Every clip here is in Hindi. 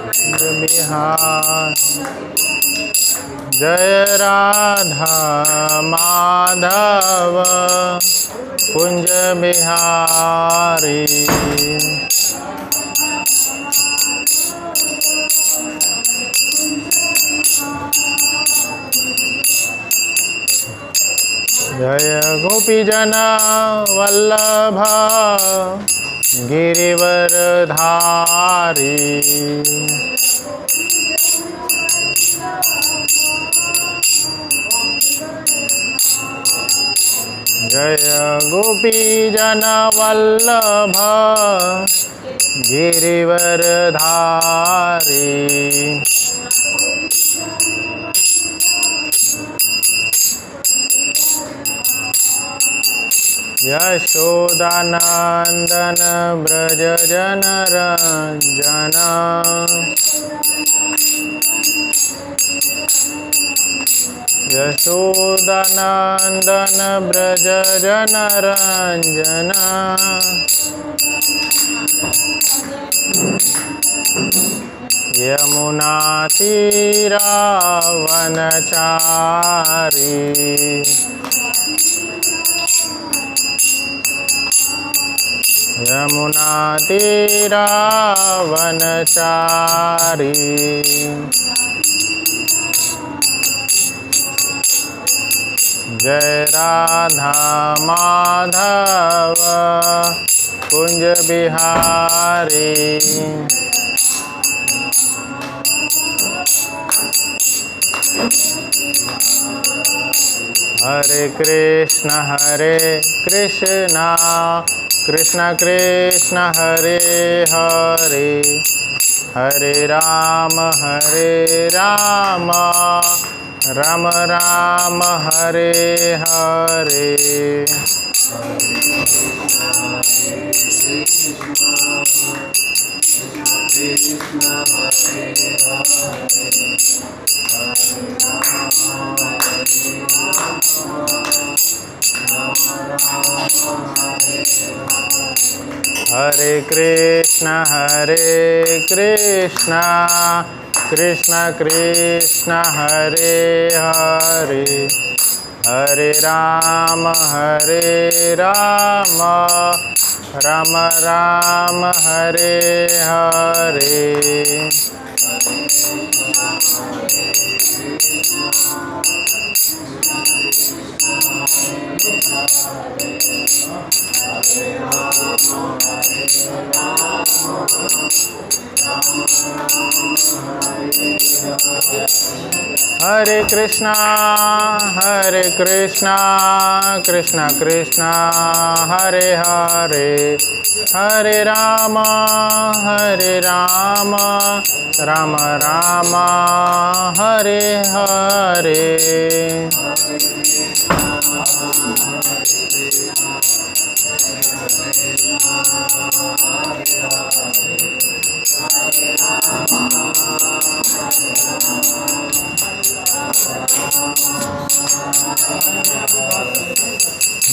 बिहार जय राधा माधव कुंज बिहारी। जय गोपीजन वल्लभ गिरिवरधारी। जय गोपीजन वल्लभ गिरिवरधारी। यशोदानंदन ब्रज जनरंजन। यशोदानंदन ब्रज जनरंजन। यमुना तीरावनचारी। यमुना तीरावनचारी। जय राधा माधव कुंज बिहारी। हरे कृष्ण कृष्ण कृष्ण हरे हरे, हरे राम राम राम हरे हरे। हरे कृष्ण कृष्ण कृष्ण हरे हरे, हरे राम राम राम हरे हरे। हरे कृष्णा कृष्ण कृष्ण हरे हरे, हरे राम राम राम हरे हरे।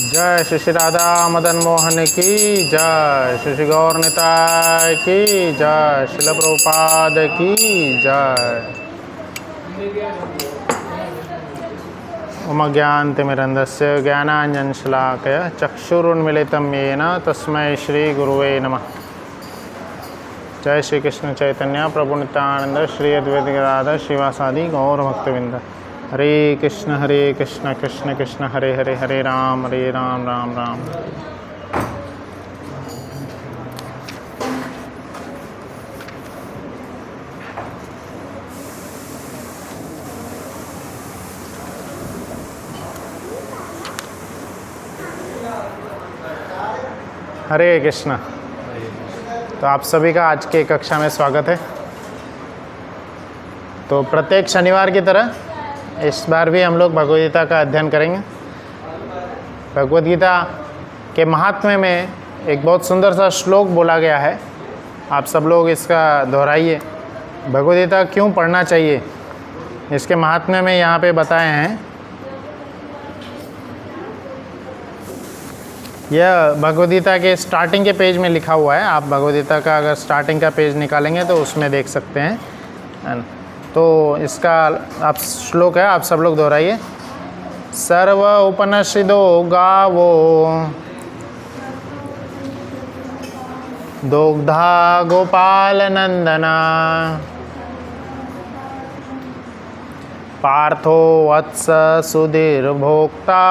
जय श्री श्री राधा मदन मोहन की जय, श्री श्री गौर निताय की जय, श्रील प्रभुपाद की जय। उमज्ञानतिमिरन्धस्य ज्ञानाञ्जनशलाकया चक्षुरुन्मीलितं येन तस्मै श्री गुरुवे नमः। जय श्री कृष्ण चैतन्य प्रभु नित्यानंद श्री अद्वैत गदाधर श्रीवासादि गौर भक्तवृंद। हरे कृष्ण कृष्ण कृष्ण हरे हरे, हरे राम राम राम। हरे कृष्ण। तो आप सभी का आज के कक्षा में स्वागत है। तो प्रत्येक शनिवार की तरह इस बार भी हम लोग भगवद गीता का अध्ययन करेंगे। भगवद गीता के महात्म्य में एक बहुत सुंदर सा श्लोक बोला गया है, आप सब लोग इसका दोहराइए। भगवद गीता क्यों पढ़ना चाहिए, इसके महात्म्य में यहाँ पे बताए हैं। यह भगवद गीता के स्टार्टिंग के पेज में लिखा हुआ है। आप भगवद गीता का अगर स्टार्टिंग का पेज निकालेंगे तो उसमें देख सकते हैं, है ना। तो इसका आप श्लोक है, आप सब लोग दोहराइए। सर्व उपनिषदो गावो दुग्धा गोपाल नंदना पार्थो वत्स सुधीर भोक्ता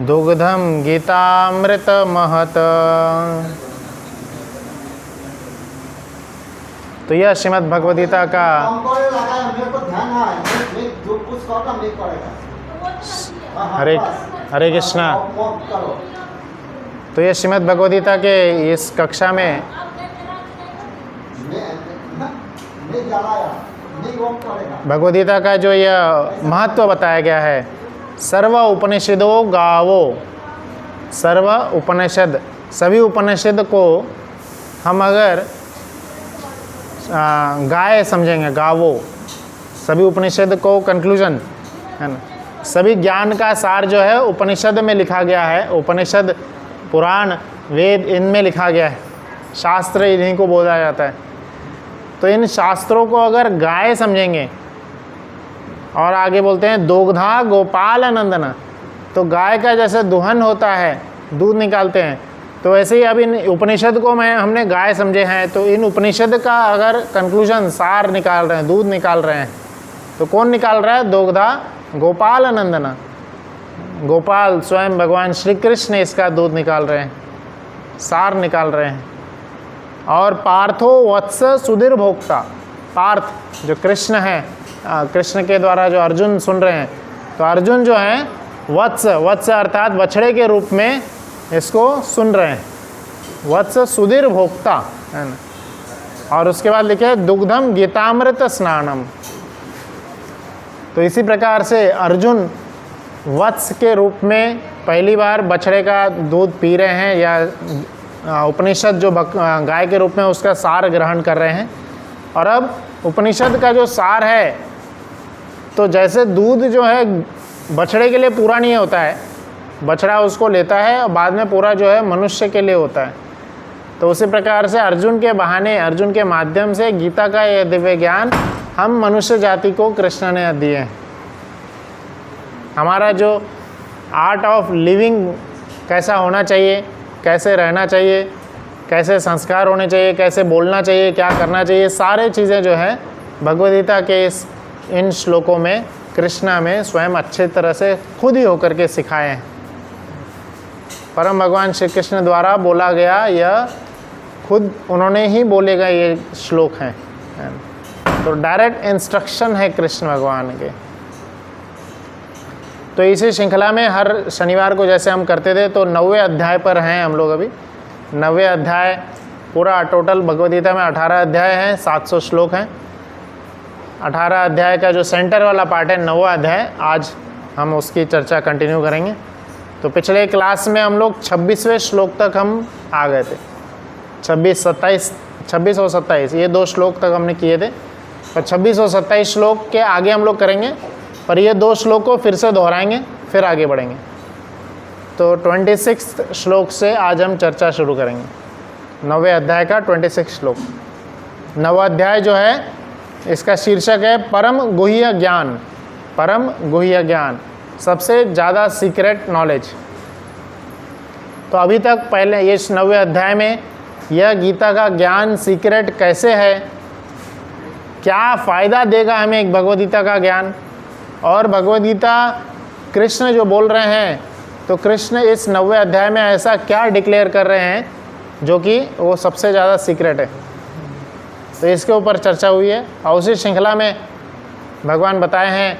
दुग्धम गीतामृत महत। तो यह श्रीमद् भगवद गीता का हरे कृष्णा। तो ये श्रीमद् भगवद गीता के इस कक्षा में भगवद गीता का जो यह महत्व बताया गया है, सर्व उपनिषदो गावो, सर्व उपनिषद, सभी उपनिषद को हम अगर गाय समझेंगे, गावो, सभी उपनिषद को कंक्लूजन, है ना। सभी ज्ञान का सार जो है उपनिषद में लिखा गया है। उपनिषद, पुराण, वेद, इनमें लिखा गया है। शास्त्र इन्हीं को बोला जाता है। तो इन शास्त्रों को अगर गाय समझेंगे, और आगे बोलते हैं दुग्धा गोपाल नंदना, तो गाय का जैसे दुहन होता है, दूध निकालते हैं, तो वैसे ही अब इन उपनिषद को हमने गाय समझे हैं। तो इन उपनिषद का अगर कंक्लूजन, सार निकाल रहे हैं, दूध निकाल रहे हैं, तो कौन निकाल रहा है? दुग्धा गोपाल नंदना, गोपाल स्वयं भगवान श्री कृष्ण इसका दूध निकाल रहे हैं, सार निकाल रहे हैं। और पार्थो वत्स सुधीर भोक्ता, पार्थ जो कृष्ण है, कृष्ण के द्वारा जो अर्जुन सुन रहे हैं, तो अर्जुन जो है वत्स, वत्स अर्थात बछड़े के रूप में इसको सुन रहे हैं। वत्स सुधीर भोक्ता, है ना। और उसके बाद लिखे दुग्धम गीतामृत स्नानम। तो इसी प्रकार से अर्जुन वत्स के रूप में पहली बार बछड़े का दूध पी रहे हैं, या उपनिषद जो गाय के रूप में उसका सार ग्रहण कर रहे हैं। और अब उपनिषद का जो सार है, तो जैसे दूध जो है बछड़े के लिए पूरा नहीं होता है, बछड़ा उसको लेता है और बाद में पूरा जो है मनुष्य के लिए होता है। तो उसी प्रकार से अर्जुन के बहाने, अर्जुन के माध्यम से गीता का यह दिव्य ज्ञान हम मनुष्य जाति को कृष्ण ने दिए हैं। हमारा जो आर्ट ऑफ लिविंग कैसा होना चाहिए, कैसे रहना चाहिए, कैसे संस्कार होने चाहिए, कैसे बोलना चाहिए, क्या करना चाहिए, सारे चीज़ें जो है भगवद गीता के इन श्लोकों में कृष्णा में स्वयं अच्छे तरह से खुद ही होकर के सिखाए हैं। परम भगवान श्री कृष्ण द्वारा बोला गया, यह खुद उन्होंने ही बोले गए ये श्लोक हैं। तो डायरेक्ट इंस्ट्रक्शन है कृष्ण भगवान के। तो इसी श्रृंखला में हर शनिवार को जैसे हम करते थे, तो 9वें अध्याय पर हैं हम लोग अभी। 9वें अध्याय पूरा टोटल भगवद गीता में 18 अध्याय हैं, 700 श्लोक हैं। 18 अध्याय का जो सेंटर वाला पार्ट है 9वां अध्याय, आज हम उसकी चर्चा कंटिन्यू करेंगे। तो पिछले क्लास में हम लोग 26वें श्लोक तक हम आ गए थे। 26 और 27 ये 2 श्लोक तक हमने किए थे, और 26 और 27 श्लोक के आगे हम लोग करेंगे, पर ये 2 श्लोक को फिर से दोहराएंगे, फिर आगे बढ़ेंगे। तो 26 श्लोक से आज हम चर्चा शुरू करेंगे, 9वें अध्याय का 26 श्लोक। 9वां अध्याय जो है इसका शीर्षक है परम गुह्य ज्ञान। परम गुह्य ज्ञान, सबसे ज़्यादा सीक्रेट नॉलेज। तो अभी तक पहले ये 9वें अध्याय में यह गीता का ज्ञान सीक्रेट कैसे है, क्या फ़ायदा देगा हमें एक भगवद गीता का ज्ञान, और भगवद गीता कृष्ण जो बोल रहे हैं, तो कृष्ण इस 9वें अध्याय में ऐसा क्या डिक्लेयर कर रहे हैं जो कि वो सबसे ज़्यादा सीक्रेट है। तो इसके ऊपर चर्चा हुई है। और उसी श्रृंखला में भगवान बताए हैं,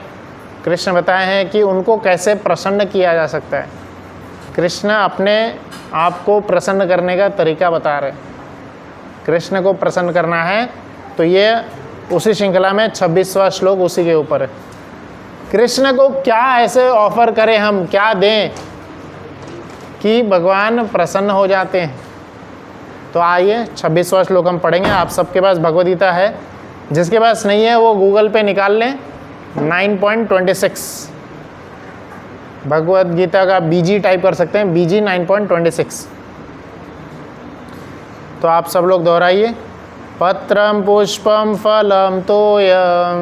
कृष्ण बताए हैं कि उनको कैसे प्रसन्न किया जा सकता है। कृष्ण अपने आप को प्रसन्न करने का तरीका बता रहे हैं। कृष्ण को प्रसन्न करना है तो ये उसी श्रृंखला में 26वां श्लोक उसी के ऊपर है। कृष्ण को क्या ऐसे ऑफर करें हम, क्या दें कि भगवान प्रसन्न हो जाते हैं। तो आइए 26वां श्लोक हम पढ़ेंगे। आप सबके पास भगवद गीता है, जिसके पास नहीं है वो गूगल पे निकाल लें 9.26। भगवद गीता का बीजी टाइप कर सकते हैं, बीजी 9.26। तो आप सब लोग दोहराइए। पत्रम पुष्पम फलम तोयम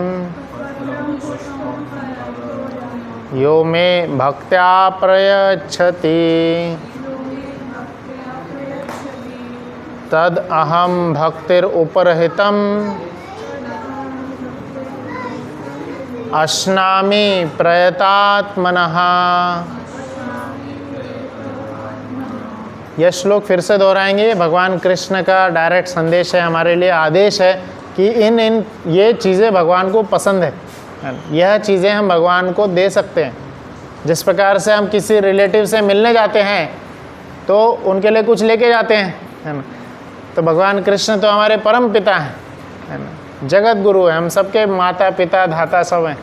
यो मे भक्त्या प्रयच्छति तद अहम भक्तिर उपरहितम अश्नामि प्रयतात्मनः। यह श्लोक फिर से दोहराएंगे। भगवान कृष्ण का डायरेक्ट संदेश है, हमारे लिए आदेश है कि इन ये चीज़ें भगवान को पसंद है। यह चीज़ें हम भगवान को दे सकते हैं। जिस प्रकार से हम किसी रिलेटिव से मिलने जाते हैं तो उनके लिए कुछ लेके जाते हैं, है ना। तो भगवान कृष्ण तो हमारे परम पिता हैं, है ना, जगत गुरु है, हम सबके माता पिता धाता सब हैं।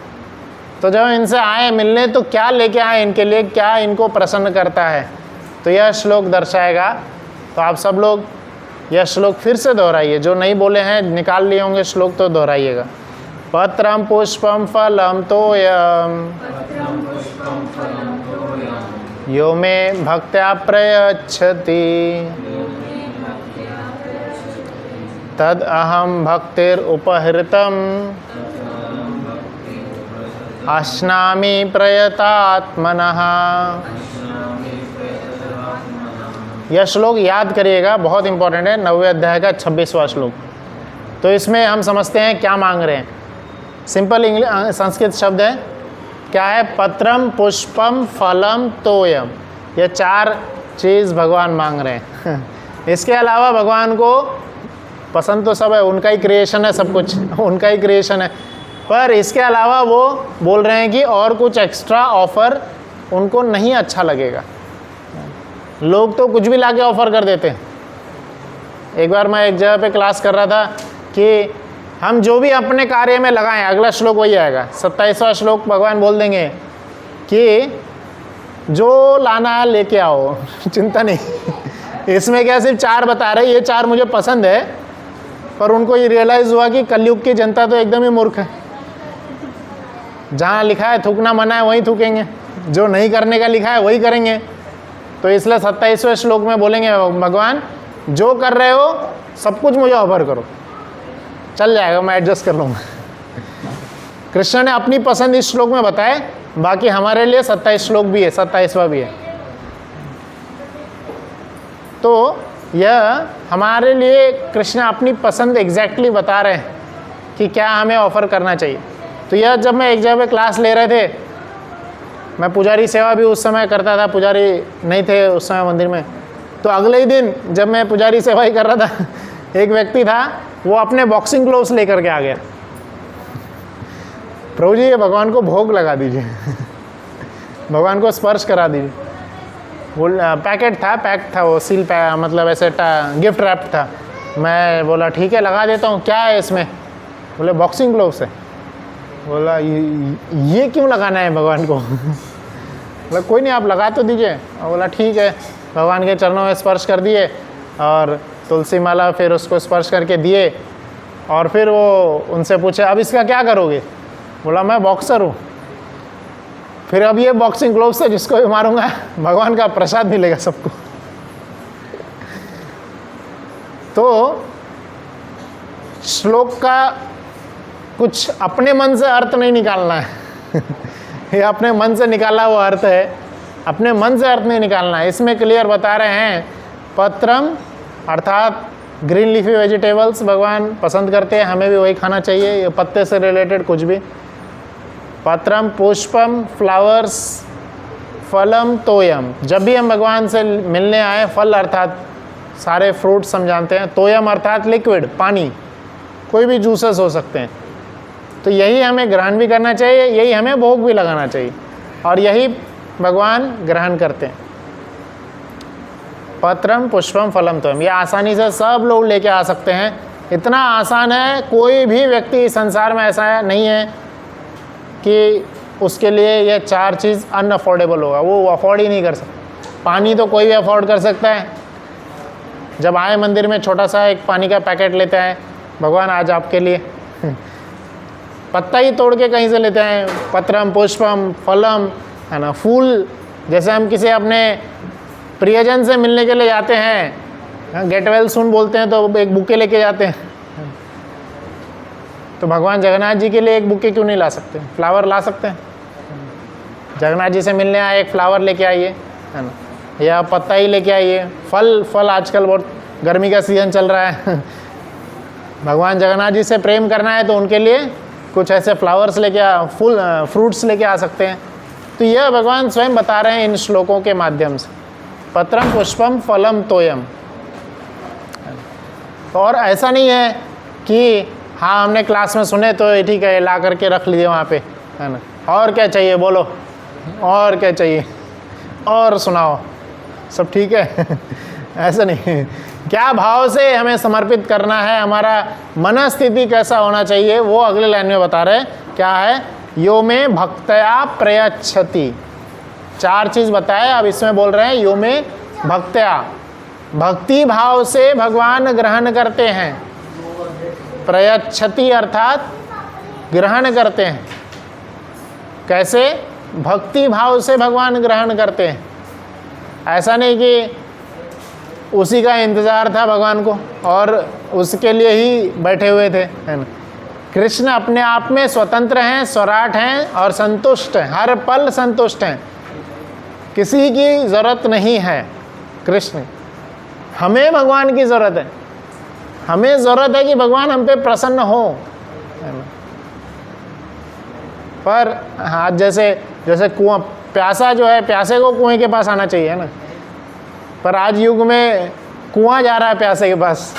तो जब इनसे आए मिलने तो क्या लेके आए इनके लिए, क्या इनको प्रसन्न करता है, तो यह श्लोक दर्शाएगा। तो आप सब लोग यह श्लोक फिर से दोहराइए। जो नहीं बोले हैं, निकाल लिए होंगे श्लोक, तो दोहराइएगा। पत्रम पुष्पम फलम तोयम यो मे भक्त्या प्रयच्छति तद अहम भक्तिर उपहृतम अश्नामि प्रयतात्मनः। यह श्लोक याद करिएगा, बहुत इंपॉर्टेंट है। 90वें अध्याय का 26वां श्लोक। तो इसमें हम समझते हैं क्या मांग रहे हैं। सिंपल इंग्लिश संस्कृत शब्द है, क्या है? पत्रम पुष्पम फलम तोयम। ये 4 चीज़ भगवान मांग रहे हैं। इसके अलावा भगवान को पसंद तो सब है, उनका ही क्रिएशन है, सब कुछ उनका ही क्रिएशन है। पर इसके अलावा वो बोल रहे हैं कि और कुछ एक्स्ट्रा ऑफ़र उनको नहीं अच्छा लगेगा। लोग तो कुछ भी लाके ऑफ़र कर देते हैं। एक बार मैं एक जगह पे क्लास कर रहा था कि हम जो भी अपने कार्य में लगाएं, अगला श्लोक वही आएगा। 27वां श्लोक भगवान बोल देंगे कि जो लाना है लेके आओ, चिंता नहीं। इसमें क्या सिर्फ 4 बता रहे, ये 4 मुझे पसंद है, पर उनको ये रियलाइज़ हुआ कि कलयुग की जनता तो एकदम ही मूर्ख है। जहाँ लिखा है थूकना मना है वहीं थूकेंगे, जो नहीं करने का लिखा है वही करेंगे। तो इसलिए 27वें श्लोक में बोलेंगे भगवान, जो कर रहे हो सब कुछ मुझे ऑफर करो, चल जाएगा, मैं एडजस्ट कर लूँगा। कृष्ण ने अपनी पसंद इस श्लोक में बताए, बाकी हमारे लिए 27 श्लोक भी है, 27वां भी है। तो यह हमारे लिए कृष्ण अपनी पसंद एग्जैक्टली बता रहे हैं कि क्या हमें ऑफ़र करना चाहिए। तो यह जब मैं एक जगह पे क्लास ले रहे थे, मैं पुजारी सेवा भी उस समय करता था, पुजारी नहीं थे उस समय मंदिर में। तो अगले ही दिन जब मैं पुजारी सेवा ही कर रहा था, एक व्यक्ति था, वो अपने बॉक्सिंग ग्लोव्स लेकर के आ गया। प्रभु जी, ये भगवान को भोग लगा दीजिए, भगवान को स्पर्श करा दीजिए। वो पैकेट था, पैक था, वो सील मतलब ऐसे गिफ्ट रैप था। मैं बोला ठीक है लगा देता हूँ, क्या है इसमें? बोले बॉक्सिंग ग्लोव्स है। बोला ये क्यों लगाना है भगवान को? बोला कोई नहीं, आप लगा तो दीजिए। बोला ठीक है। भगवान के चरणों में स्पर्श कर दिए और तुलसी माला फिर उसको स्पर्श करके दिए। और फिर वो उनसे पूछे अब इसका क्या करोगे? बोला मैं बॉक्सर हूँ। फिर अब ये बॉक्सिंग ग्लोव से जिसको भी मारूंगा भगवान का प्रसाद मिलेगा सबको। तो श्लोक का कुछ अपने मन से अर्थ नहीं निकालना है। ये अपने मन से निकाला हुआ अर्थ है, अपने मन से अर्थ नहीं निकालना है। इसमें क्लियर बता रहे हैं, पत्रम अर्थात ग्रीन लीफी वेजिटेबल्स भगवान पसंद करते हैं, हमें भी वही खाना चाहिए। ये पत्ते से रिलेटेड कुछ भी। पत्रम पुष्पम फ्लावर्स, फलम तोयम। जब भी हम भगवान से मिलने आए, फल अर्थात सारे फ्रूट्स हम जानते हैं, तोयम अर्थात लिक्विड पानी, कोई भी जूसेस हो सकते हैं। तो यही हमें ग्रहण भी करना चाहिए, यही हमें भोग भी लगाना चाहिए, और यही भगवान ग्रहण करते हैं। पत्रम पुष्पम फलम तोयम, ये आसानी से सब लोग लेके आ सकते हैं। इतना आसान है, कोई भी व्यक्ति इस संसार में ऐसा नहीं है कि उसके लिए ये 4 चीज़ अनअफोर्डेबल होगा, वो अफोर्ड ही नहीं कर सकता। पानी तो कोई भी अफोर्ड कर सकता है। जब आए मंदिर में छोटा सा एक पानी का पैकेट लेते हैं, भगवान आज आपके लिए। पत्ता ही तोड़ के कहीं से लेते हैं, पत्रम पुष्पम फलम, है ना। फूल, जैसे हम किसी अपने प्रियजन से मिलने के लिए जाते हैं, गेट वेल सून बोलते हैं, तो एक बुके लेके जाते हैं। तो भगवान जगन्नाथ जी के लिए एक बुके क्यों नहीं ला सकते? फ्लावर ला सकते हैं। जगन्नाथ जी से मिलने आए, एक फ्लावर लेके आइए, है ना, या पत्ता ही लेके आइए। फल आजकल बहुत गर्मी का सीजन चल रहा है भगवान जगन्नाथ जी से प्रेम करना है तो उनके लिए कुछ ऐसे फ्लावर्स लेके फ्रूट्स लेके आ सकते हैं। तो यह भगवान स्वयं बता रहे हैं इन श्लोकों के माध्यम से, पत्रम पुष्पम फलम तोयम। और ऐसा नहीं है कि हाँ हमने क्लास में सुने तो ये ठीक है, ला करके रख लीजिए वहाँ पे, है ना, और क्या चाहिए बोलो, और क्या चाहिए, और सुनाओ, सब ठीक है ऐसा नहीं। क्या भाव से हमें समर्पित करना है, हमारा मन स्थिति कैसा होना चाहिए, वो अगले लाइन में बता रहे हैं। क्या है? यो में भक्तया प्रयच्छति। 4 चीज़ बताए, अब इसमें बोल रहे हैं यो में भक्तया, भक्ति भाव से भगवान ग्रहण करते हैं। प्रयच्छति अर्थात ग्रहण करते हैं। कैसे? भक्ति भाव से भगवान ग्रहण करते हैं। ऐसा नहीं कि उसी का इंतज़ार था भगवान को और उसके लिए ही बैठे हुए थे, है ना। कृष्ण अपने आप में स्वतंत्र हैं, स्वराट हैं और संतुष्ट हैं, हर पल संतुष्ट हैं, किसी की ज़रूरत नहीं है कृष्ण। हमें भगवान की ज़रूरत है, हमें ज़रूरत है कि भगवान हम पे प्रसन्न हो, है ना। पर हाँ, जैसे कुआं, प्यासा जो है, प्यासे को कुएं के पास आना चाहिए, है ना। पर आज युग में कुआं जा रहा है प्यासे के पास,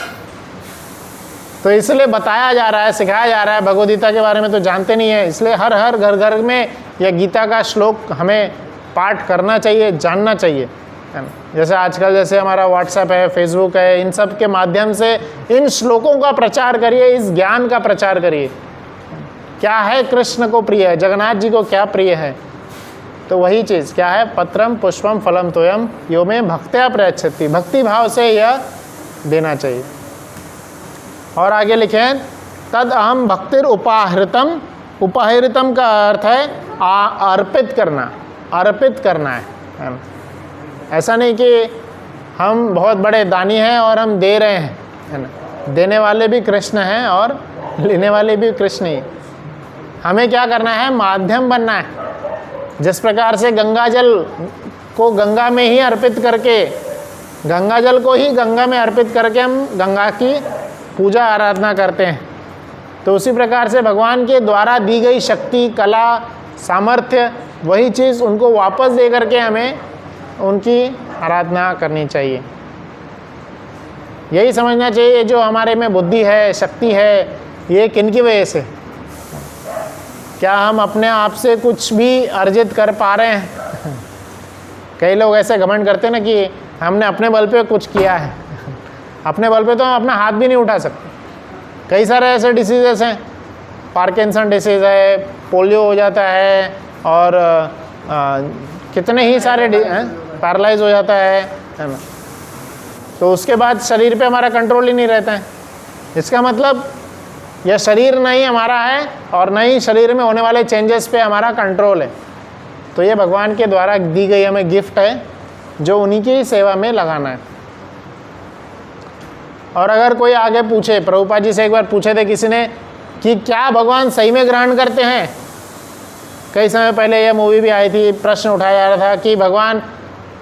तो इसलिए बताया जा रहा है, सिखाया जा रहा है। भगवद गीता के बारे में तो जानते नहीं है, इसलिए हर घर घर में यह गीता का श्लोक हमें पाठ करना चाहिए, जानना चाहिए, है ना। जैसे आजकल जैसे हमारा व्हाट्सएप है, फेसबुक है, इन सब के माध्यम से इन श्लोकों का प्रचार करिए, इस ज्ञान का प्रचार करिए। क्या है कृष्ण को प्रिय है, जगन्नाथ जी को क्या प्रिय है, तो वही चीज़ क्या है? पत्रम पुष्पम फलम तोयम यो में भक्त्या प्रयच्छति। भक्ति भाव से यह देना चाहिए। और आगे लिखे तद अहम भक्तिर उपाहृतम। उपाहृतम का अर्थ है अर्पित करना, अर्पित करना है ना। ऐसा नहीं कि हम बहुत बड़े दानी हैं और हम दे रहे हैं, है ना। देने वाले भी कृष्ण हैं और लेने वाले भी कृष्ण ही। हमें क्या करना है? माध्यम बनना है। जिस प्रकार से गंगा जल को गंगा में ही अर्पित करके, गंगा जल को ही गंगा में अर्पित करके हम गंगा की पूजा आराधना करते हैं, तो उसी प्रकार से भगवान के द्वारा दी गई शक्ति, कला, सामर्थ्य, वही चीज़ उनको वापस दे करके हमें उनकी आराधना करनी चाहिए। यही समझना चाहिए जो हमारे में बुद्धि है, शक्ति है, ये किनकी वजह से? क्या हम अपने आप से कुछ भी अर्जित कर पा रहे हैं? कई लोग ऐसे घमंड करते हैं ना कि हमने अपने बल पे कुछ किया है। अपने बल पे तो हम अपना हाथ भी नहीं उठा सकते। कई सारे ऐसे डिसीजेस हैं, पार्किंसन डिसीज़ है, पोलियो हो जाता है, और कितने ही सारे पैरालाइज हो जाता है ना। तो उसके बाद शरीर पे हमारा कंट्रोल ही नहीं रहता है। इसका मतलब यह शरीर नहीं हमारा है और न ही शरीर में होने वाले चेंजेस पे हमारा कंट्रोल है। तो ये भगवान के द्वारा दी गई हमें गिफ्ट है, जो उन्हीं की सेवा में लगाना है। और अगर कोई आगे पूछे, प्रभुपाद जी से एक बार पूछे थे किसी ने कि क्या भगवान सही में ग्रहण करते हैं? कई समय पहले यह मूवी भी आई थी, प्रश्न उठाया जा रहा था कि भगवान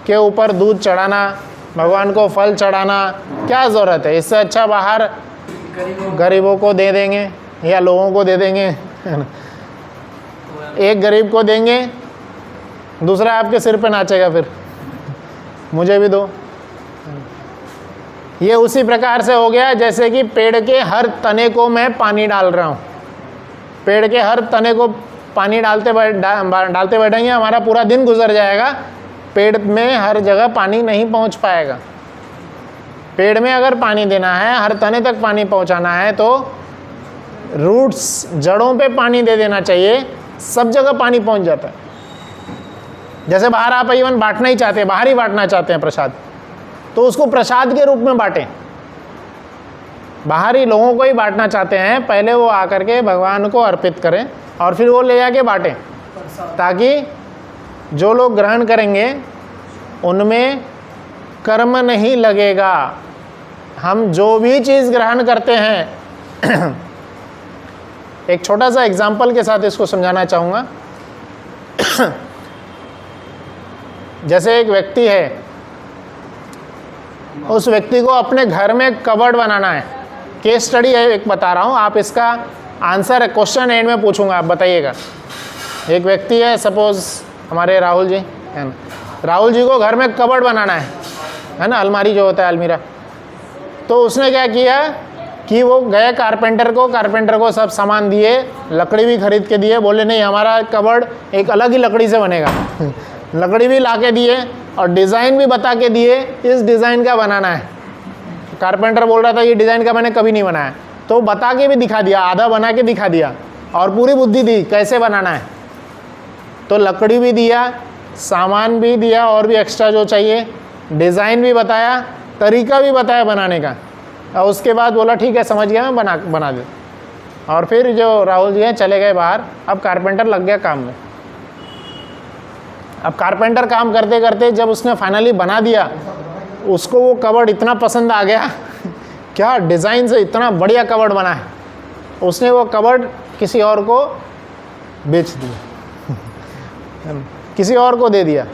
के ऊपर दूध चढ़ाना, भगवान को फल चढ़ाना क्या ज़रूरत है? इससे अच्छा बाहर गरीबों को दे देंगे या लोगों को दे देंगे, है ना। एक गरीब को देंगे, दूसरा आपके सिर पे नाचेगा, फिर मुझे भी दो। ये उसी प्रकार से हो गया जैसे कि पेड़ के हर तने को मैं पानी डाल रहा हूँ। पेड़ के हर तने को पानी डालते बैठेंगे, हमारा पूरा दिन गुजर जाएगा, पेड़ में हर जगह पानी नहीं पहुँच पाएगा। पेड़ में अगर पानी देना है, हर तने तक पानी पहुँचाना है, तो रूट्स, जड़ों पे पानी दे देना चाहिए, सब जगह पानी पहुँच जाता है। जैसे बाहर आप इवन बांटना ही चाहते हैं, बाहर ही बांटना चाहते हैं प्रसाद, तो उसको प्रसाद के रूप में बांटें। बाहर ही लोगों को ही बांटना चाहते हैं, पहले वो आकर के भगवान को अर्पित करें और फिर वो ले जाके बांटें, ताकि जो लोग ग्रहण करेंगे उनमें कर्म नहीं लगेगा। हम जो भी चीज़ ग्रहण करते हैं एक छोटा सा एग्जाम्पल के साथ इसको समझाना चाहूँगा। जैसे एक व्यक्ति है, उस व्यक्ति को अपने घर में कबर्ड बनाना है। केस स्टडी है एक बता रहा हूँ, आप इसका आंसर है क्वेश्चन एंड में पूछूंगा, आप बताइएगा। एक व्यक्ति है, सपोज हमारे राहुल जी है ना, राहुल जी को घर में कबर्ड बनाना है ना, अलमारी जो होता है अलमीरा। तो उसने क्या किया कि वो गए कारपेंटर को सब सामान दिए, लकड़ी भी खरीद के दिए, बोले नहीं हमारा कबर्ड एक अलग ही लकड़ी से बनेगा। लकड़ी भी ला के दिए और डिज़ाइन भी बता के दिए, इस डिज़ाइन का बनाना है। कारपेंटर बोल रहा था ये डिज़ाइन का मैंने कभी नहीं बनाया, तो बता के भी दिखा दिया, आधा बना के दिखा दिया और पूरी बुद्धि दी कैसे बनाना है। तो लकड़ी भी दिया, सामान भी दिया और भी एक्स्ट्रा जो चाहिए, डिज़ाइन भी बताया, तरीका भी बताया बनाने का। और उसके बाद बोला ठीक है समझ गया, मैं बना दे। और फिर जो राहुल जी हैं चले गए बाहर। अब कारपेंटर लग गया काम में। अब कारपेंटर काम करते करते जब उसने फाइनली बना दिया, उसको वो कबर्ड इतना पसंद आ गया क्या डिज़ाइन से इतना बढ़िया कबर्ड बना है, उसने वो कबर्ड किसी और को बेच दिया। किसी और को दे दिया,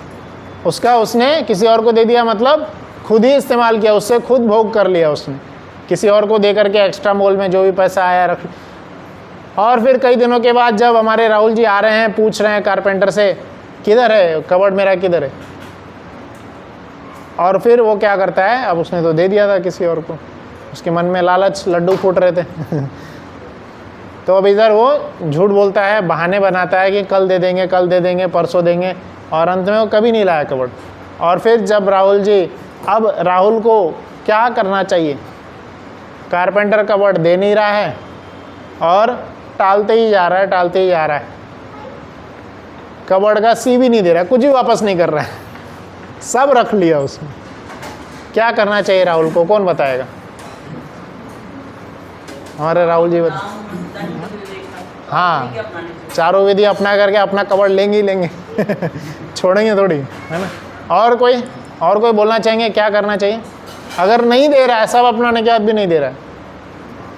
उसने किसी और को दे दिया, मतलब खुद ही इस्तेमाल किया, उससे खुद भोग कर लिया उसने, किसी और को दे करके एक्स्ट्रा मोल में जो भी पैसा आया रख। और फिर कई दिनों के बाद जब हमारे राहुल जी आ रहे हैं, पूछ रहे हैं कारपेंटर से किधर है कबर्ड मेरा, किधर है। और फिर वो क्या करता है, अब उसने तो दे दिया था किसी और को, उसके मन में लालच, लड्डू फूट रहे थे। तो अब इधर वो झूठ बोलता है, बहाने बनाता है कि कल दे देंगे, परसों देंगे, और अंत में वो कभी नहीं लाया कबर्ड। और फिर जब अब राहुल को क्या करना चाहिए, कारपेंटर कबर्ड दे नहीं रहा है और टालते ही जा रहा है, कबर्ड का सी भी नहीं दे रहा है, कुछ भी वापस नहीं कर रहा है, सब रख लिया उसने। क्या करना चाहिए राहुल को, कौन बताएगा? हमारे राहुल जी बता। हाँ, चारों विधि अपना करके अपना कबर्ड लेंगे ही लेंगे। छोड़ेंगे थोड़ी, है ना। और कोई बोलना चाहेंगे क्या करना चाहिए? अगर नहीं दे रहा है, सब अपनाने के बाद भी नहीं दे रहा है,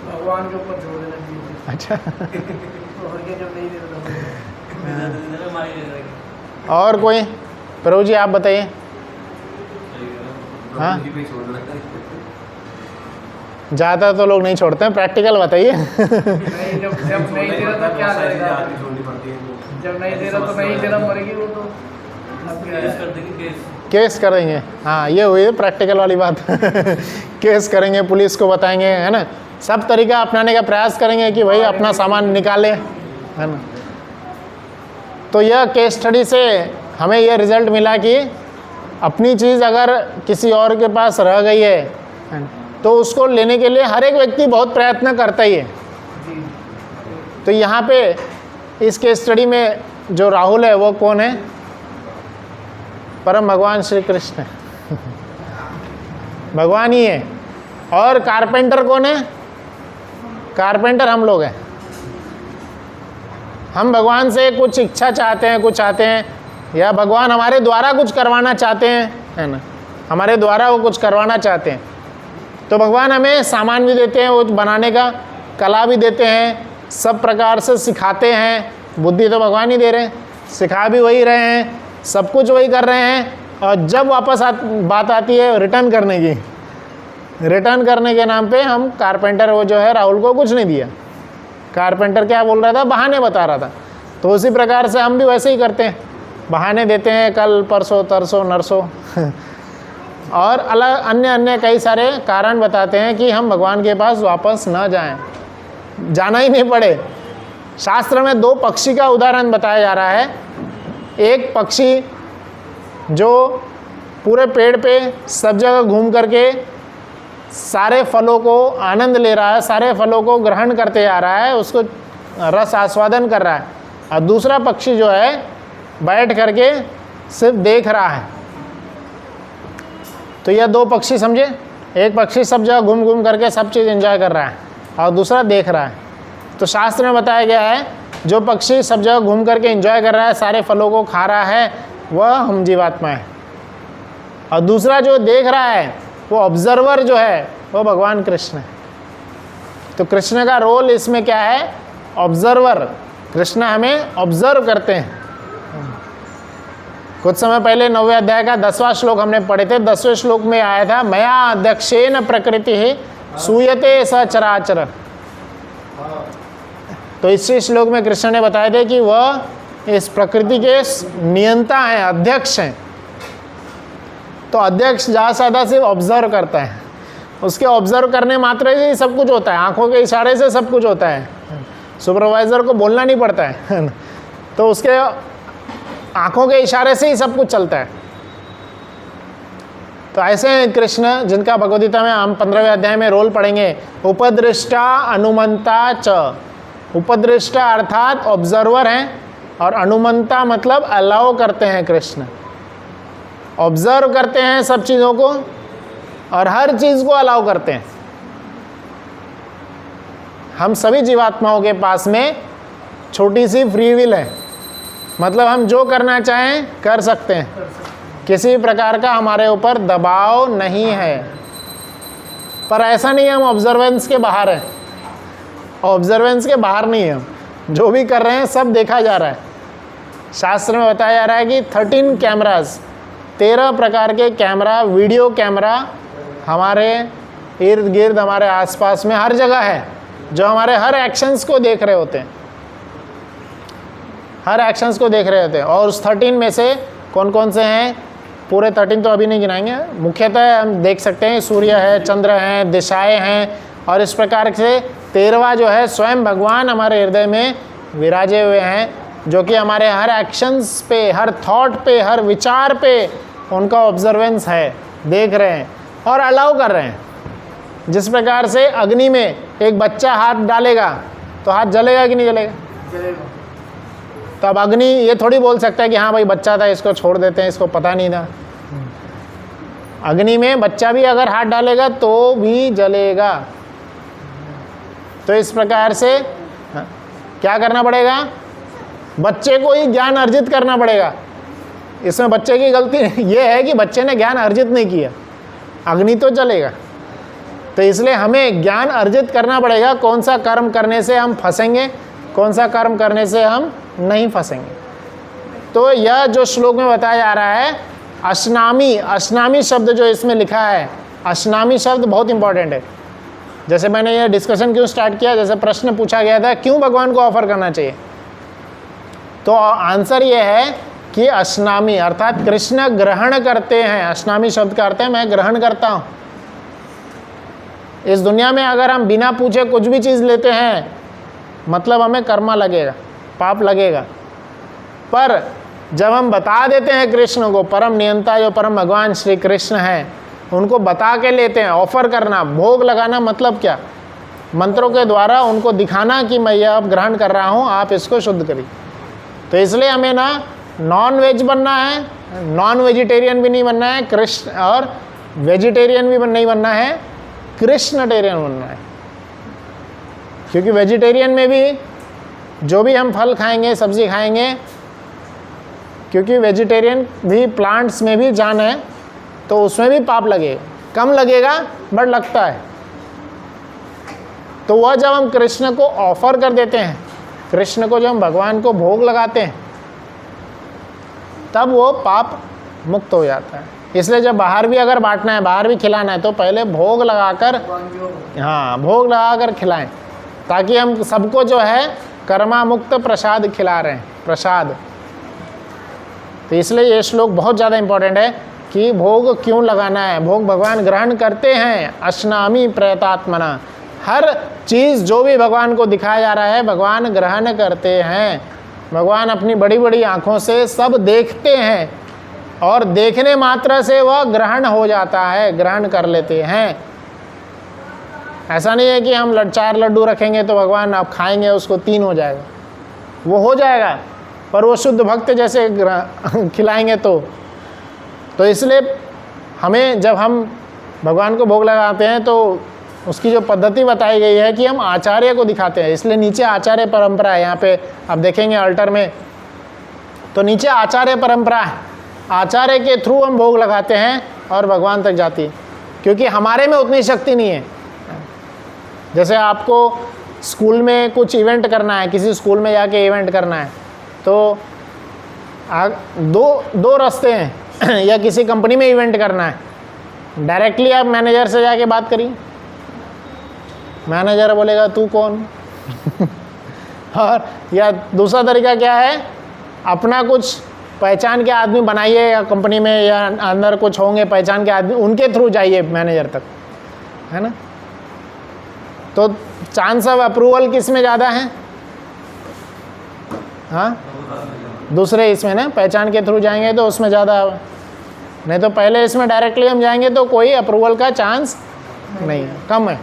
भगवान के ऊपर छोड़ देना चाहिए। अच्छा। जब नहीं दे और कोई? प्रभु जी आप बताइए। हाँ, ज़्यादा तो लोग नहीं छोड़ते हैं, प्रैक्टिकल बताइए। जब नहीं दे रहा तो क्या करेगा? जब नहीं दे रहा तो नहीं दे रहा, मरेगी वो तो केस करेंगे। हाँ, ये हुई प्रैक्टिकल वाली बात। केस करेंगे, पुलिस को बताएंगे, है ना, सब तरीका अपनाने का प्रयास करेंगे कि भाई अपना सामान निकाले, है ना। तो यह केस स्टडी से हमें यह रिजल्ट मिला कि अपनी चीज़ अगर किसी और के पास रह गई है तो उसको लेने के लिए हर एक व्यक्ति बहुत प्रयत्न करता ही है। तो यहाँ पे इस केस स्टडी में जो राहुल है वो कौन है? परम भगवान श्री कृष्ण है। भगवान ही है। और कारपेंटर कौन है? कारपेंटर हम लोग हैं। हम भगवान से कुछ इच्छा चाहते हैं, कुछ चाहते हैं, या भगवान हमारे द्वारा कुछ करवाना चाहते हैं, है ना, हमारे द्वारा वो कुछ करवाना चाहते हैं। तो भगवान हमें सामान भी देते हैं, वो बनाने का कला भी देते हैं, सब प्रकार से सिखाते हैं। बुद्धि तो भगवान ही दे रहे हैं, सिखा भी वही रहे हैं, सब कुछ वही कर रहे हैं। और जब वापस बात आती है रिटर्न करने की, रिटर्न करने के नाम पे हम कारपेंटर वो जो है राहुल को कुछ नहीं दिया। कारपेंटर क्या बोल रहा था? बहाने बता रहा था। तो उसी प्रकार से हम भी वैसे ही करते हैं, बहाने देते हैं, कल परसों तरसों नरसों और अलग अन्य कई सारे कारण बताते हैं कि हम भगवान के पास वापस न जाएं, जाना ही नहीं पड़े। शास्त्र में 2 पक्षी का उदाहरण बताया जा रहा है। एक पक्षी जो पूरे पेड़ पे सब जगह घूम करके सारे फलों को आनंद ले रहा है, सारे फलों को ग्रहण करते जा रहा है, उसको रस आस्वादन कर रहा है। और दूसरा पक्षी जो है बैठ करके सिर्फ देख रहा है। तो यह 2 पक्षी समझे। एक पक्षी सब जगह घूम घूम करके सब चीज़ एंजॉय कर रहा है और दूसरा देख रहा है। तो शास्त्र में बताया गया है जो पक्षी सब जगह घूम करके एंजॉय कर रहा है, सारे फलों को खा रहा है, वह हम जीवात्मा है, और दूसरा जो देख रहा है वो ऑब्जर्वर जो है वो भगवान कृष्ण है। तो कृष्ण का रोल इसमें क्या है? ऑब्जर्वर। कृष्ण हमें ऑब्जर्व करते हैं। कुछ समय पहले 9वें अध्याय का 10वां श्लोक हमने पढ़े थे। 10वें श्लोक में आया था, मया अध्यक्षेन प्रकृति सूयते सचराचर। तो इसी श्लोक में कृष्ण ने बताया था कि वह इस प्रकृति के नियंता हैं, अध्यक्ष हैं। तो अध्यक्ष ज़्यादा से ज़्यादा सिर्फ ऑब्जर्व करता है, उसके ऑब्जर्व करने मात्र से ही सब कुछ होता है, आंखों के इशारे से सब कुछ होता है, सुपरवाइजर को बोलना नहीं पड़ता है तो उसके आंखों के इशारे से ही सब कुछ चलता है। तो ऐसे हैं कृष्ण, जिनका भगवद्गीता में हम 15वें अध्याय में रोल पढ़ेंगे। उपदृष्टा अनुमंता च। उपदृष्टा अर्थात ऑब्जर्वर हैं, और अनुमंता मतलब अलाउ करते हैं। कृष्ण ऑब्जर्व करते हैं सब चीज़ों को, और हर चीज़ को अलाउ करते हैं। हम सभी जीवात्माओं के पास में छोटी सी फ्री विल है, मतलब हम जो करना चाहें कर सकते हैं, किसी प्रकार का हमारे ऊपर दबाव नहीं है। पर ऐसा नहीं है हम ऑब्जर्वेंस के बाहर हैं, ऑब्जर्वेंस के बाहर नहीं है हम, जो भी कर रहे हैं सब देखा जा रहा है। शास्त्र में बताया जा रहा है कि 13 कैमरास, 13 प्रकार के कैमरा, वीडियो कैमरा हमारे इर्द गिर्द, हमारे आसपास में हर जगह है, जो हमारे हर एक्शंस को देख रहे होते हैं, हर एक्शंस को देख रहे होते हैं। और उस 13 में से कौन कौन से हैं, पूरे 13 तो अभी नहीं गिनाएंगे, मुख्यतः हम देख सकते हैं सूर्य है, चंद्र हैं, दिशाएं हैं, और इस प्रकार से 13वां जो है स्वयं भगवान हमारे हृदय में विराजे हुए हैं, जो कि हमारे हर एक्शंस पे, हर थॉट पे, हर विचार पे उनका ऑब्जर्वेंस है, देख रहे हैं और अलाउ कर रहे हैं। जिस प्रकार से अग्नि में एक बच्चा हाथ डालेगा तो हाथ जलेगा कि नहीं जलेगा? जलेगा। तो अब अग्नि ये थोड़ी बोल सकता है कि हाँ भाई बच्चा था, इसको छोड़ देते हैं, इसको पता नहीं था। अग्नि में बच्चा भी अगर हाथ डालेगा तो भी जलेगा। तो इस प्रकार से क्या करना पड़ेगा? बच्चे को ही ज्ञान अर्जित करना पड़ेगा। इसमें बच्चे की गलती ये है कि बच्चे ने ज्ञान अर्जित नहीं किया, अग्नि तो जलेगा। तो इसलिए हमें ज्ञान अर्जित करना पड़ेगा, कौन सा कर्म करने से हम फंसेंगे, कौन सा कर्म करने से हम नहीं फंसेंगे। तो यह जो श्लोक में बताया जा रहा है, अश्नामी, अश्नामी शब्द जो इसमें लिखा है, अश्नामी शब्द बहुत इंपॉर्टेंट है। जैसे मैंने ये डिस्कशन क्यों स्टार्ट किया, जैसे प्रश्न पूछा गया था क्यों भगवान को ऑफर करना चाहिए, तो आंसर ये है कि अश्नामी अर्थात कृष्ण ग्रहण करते हैं। अश्नामी शब्द का अर्थ है मैं ग्रहण करता हूँ। इस दुनिया में अगर हम बिना पूछे कुछ भी चीज़ लेते हैं, मतलब हमें कर्मा लगेगा, पाप लगेगा। पर जब हम बता देते हैं कृष्ण को, परम नियंता जो परम भगवान श्री कृष्ण हैं, उनको बता के लेते हैं। ऑफर करना, भोग लगाना मतलब क्या? मंत्रों के द्वारा उनको दिखाना कि मैं यह अब ग्रहण कर रहा हूँ, आप इसको शुद्ध करिए। तो इसलिए हमें ना नॉन वेज बनना है, नॉन वेजिटेरियन भी नहीं बनना है, कृष्ण और वेजिटेरियन भी नहीं बनना है, कृष्णटेरियन बनना है। क्योंकि वेजिटेरियन में भी जो भी हम फल खाएंगे, सब्जी खाएंगे, क्योंकि वेजिटेरियन भी प्लांट्स में भी जान है, तो उसमें भी पाप लगेगा, कम लगेगा बट लगता है। तो वह जब हम कृष्ण को ऑफर कर देते हैं, कृष्ण को जब हम भगवान को भोग लगाते हैं, तब वो पाप मुक्त हो जाता है। इसलिए जब बाहर भी अगर बांटना है, बाहर भी खिलाना है, तो पहले भोग लगाकर, हाँ भोग लगाकर खिलाएं, ताकि हम सबको जो है कर्मा मुक्त प्रसाद खिला रहे हैं, प्रसाद। तो इसलिए ये श्लोक बहुत ज़्यादा इम्पोर्टेंट है कि भोग क्यों लगाना है। भोग भगवान ग्रहण करते हैं, अश्नामी प्रयतात्मना। हर चीज़ जो भी भगवान को दिखाया जा रहा है, भगवान ग्रहण करते हैं। भगवान अपनी बड़ी बड़ी आँखों से सब देखते हैं, और देखने मात्र से वह ग्रहण हो जाता है, ग्रहण कर लेते हैं। ऐसा नहीं है कि हम 4 लड्डू रखेंगे तो भगवान आप खाएंगे उसको 3 हो जाएगा, वो हो जाएगा, पर वो शुद्ध भक्त जैसे खिलाएंगे तो इसलिए हमें जब हम भगवान को भोग लगाते हैं तो उसकी जो पद्धति बताई गई है कि हम आचार्य को दिखाते हैं। इसलिए नीचे आचार्य परंपरा है। यहाँ पे आप देखेंगे अल्टर में, तो नीचे आचार्य परंपरा है। आचार्य के थ्रू हम भोग लगाते हैं और भगवान तक जाती है, क्योंकि हमारे में उतनी शक्ति नहीं है। जैसे आपको स्कूल में कुछ इवेंट करना है, किसी स्कूल में जाके इवेंट करना है, तो दो रास्ते हैं या किसी कंपनी में इवेंट करना है, डायरेक्टली आप मैनेजर से जाके बात करिए, मैनेजर बोलेगा तू कौन और या दूसरा तरीका क्या है, अपना कुछ पहचान के आदमी बनाइए, या कंपनी में या अंदर कुछ होंगे पहचान के आदमी, उनके थ्रू जाइए मैनेजर तक, है ना। तो चांस ऑफ अप्रूवल किस में ज़्यादा है? हाँ, दूसरे इसमें ना, पहचान के थ्रू जाएंगे तो उसमें ज़्यादा, नहीं तो पहले इसमें डायरेक्टली हम जाएंगे तो कोई अप्रूवल का चांस नहीं है, कम है।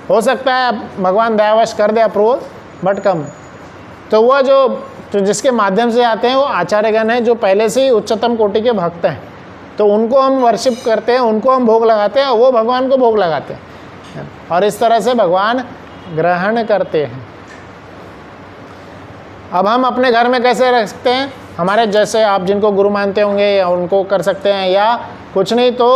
हो सकता है भगवान दयावश कर दे अप्रूवल, बट कम है। तो वह जो जिसके माध्यम से आते हैं वो आचार्यगण हैं, जो पहले से ही उच्चतम कोटि के भक्त हैं, तो उनको हम वर्शिप करते हैं, उनको हम भोग लगाते हैं, और वो भगवान को भोग लगाते हैं, और इस तरह से भगवान ग्रहण करते हैं। अब हम अपने घर में कैसे रख सकते हैं? हमारे जैसे आप जिनको गुरु मानते होंगे या उनको कर सकते हैं, या कुछ नहीं तो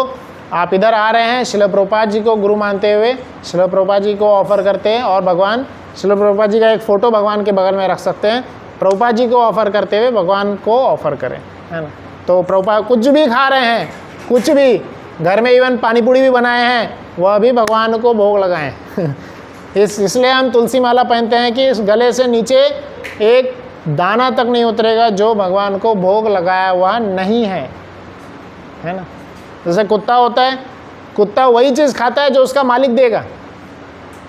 आप इधर आ रहे हैं, श्रील प्रभुपाद जी को गुरु मानते हुए श्रील प्रभुपाद जी को ऑफर करते हैं, और भगवान श्रील प्रभुपाद जी का एक फ़ोटो भगवान के बगल में रख सकते हैं, प्रभुपाद जी को ऑफर करते हुए भगवान को ऑफर करें, है ना। तो प्रभुपाद कुछ भी खा रहे हैं, कुछ भी घर में इवन पानी पूड़ी भी बनाए हैं, वह भी भगवान को भोग लगाएं इसलिए हम तुलसी माला पहनते हैं कि इस गले से नीचे एक दाना तक नहीं उतरेगा जो भगवान को भोग लगाया हुआ नहीं है ना। जैसे कुत्ता होता है, कुत्ता वही चीज़ खाता है जो उसका मालिक देगा,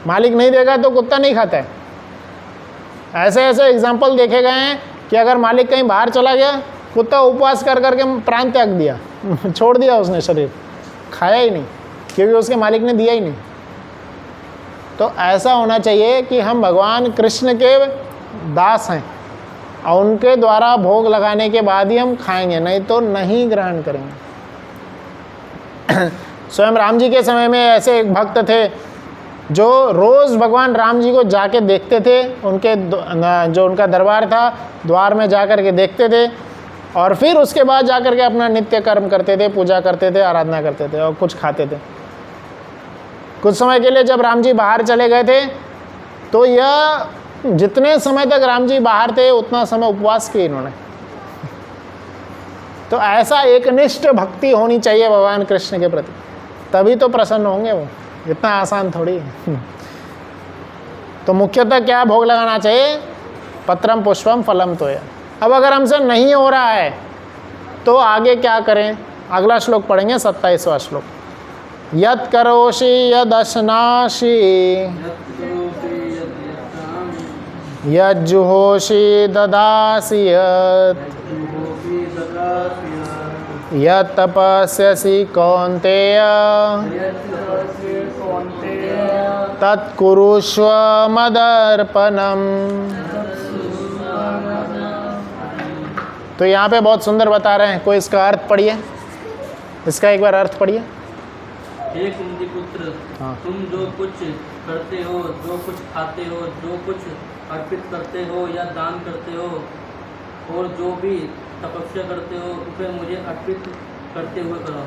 मालिक नहीं देगा तो कुत्ता नहीं खाता है। ऐसे ऐसे एग्जाम्पल देखे गए हैं कि अगर मालिक कहीं बाहर चला गया, कुत्ता उपवास कर करके प्राण त्याग दिया छोड़ दिया उसने शरीर, खाया ही नहीं, क्योंकि उसके मालिक ने दिया ही नहीं। तो ऐसा होना चाहिए कि हम भगवान कृष्ण के दास हैं, और उनके द्वारा भोग लगाने के बाद ही हम खाएंगे, नहीं तो नहीं ग्रहण करेंगे। स्वयं राम जी के समय में ऐसे एक भक्त थे जो रोज़ भगवान राम जी को जाके देखते थे, उनके जो उनका दरबार था द्वार में जा कर के देखते थे, और फिर उसके बाद जा कर के अपना नित्य कर्म करते थे, पूजा करते थे, आराधना करते थे और कुछ खाते थे। कुछ समय के लिए जब राम जी बाहर चले गए थे, तो यह जितने समय तक राम जी बाहर थे उतना समय उपवास किए इन्होंने। तो ऐसा एकनिष्ठ भक्ति होनी चाहिए भगवान कृष्ण के प्रति, तभी तो प्रसन्न होंगे वो, इतना आसान थोड़ी है। तो मुख्यतः क्या भोग लगाना चाहिए? पत्रम पुष्पम फलम तोय। अब अगर हमसे नहीं हो रहा है तो आगे क्या करें? अगला श्लोक पढ़ेंगे, 27वां श्लोक। यत् करोषि यदश्नासि यज्जुहोषि ददासि यत् तपस्यसि कौन्तेय तत्कुरुष्व मदर्पणम्। तो यहाँ पे बहुत सुंदर बता रहे हैं, कोई इसका अर्थ पढ़िए, इसका एक बार अर्थ पढ़िए। हे कुंती पुत्र, तुम जो कुछ करते हो, जो कुछ खाते हो, जो कुछ अर्पित करते हो या दान करते हो, और जो भी तपस्या करते हो, उसे मुझे अर्पित करते हुए कराओ।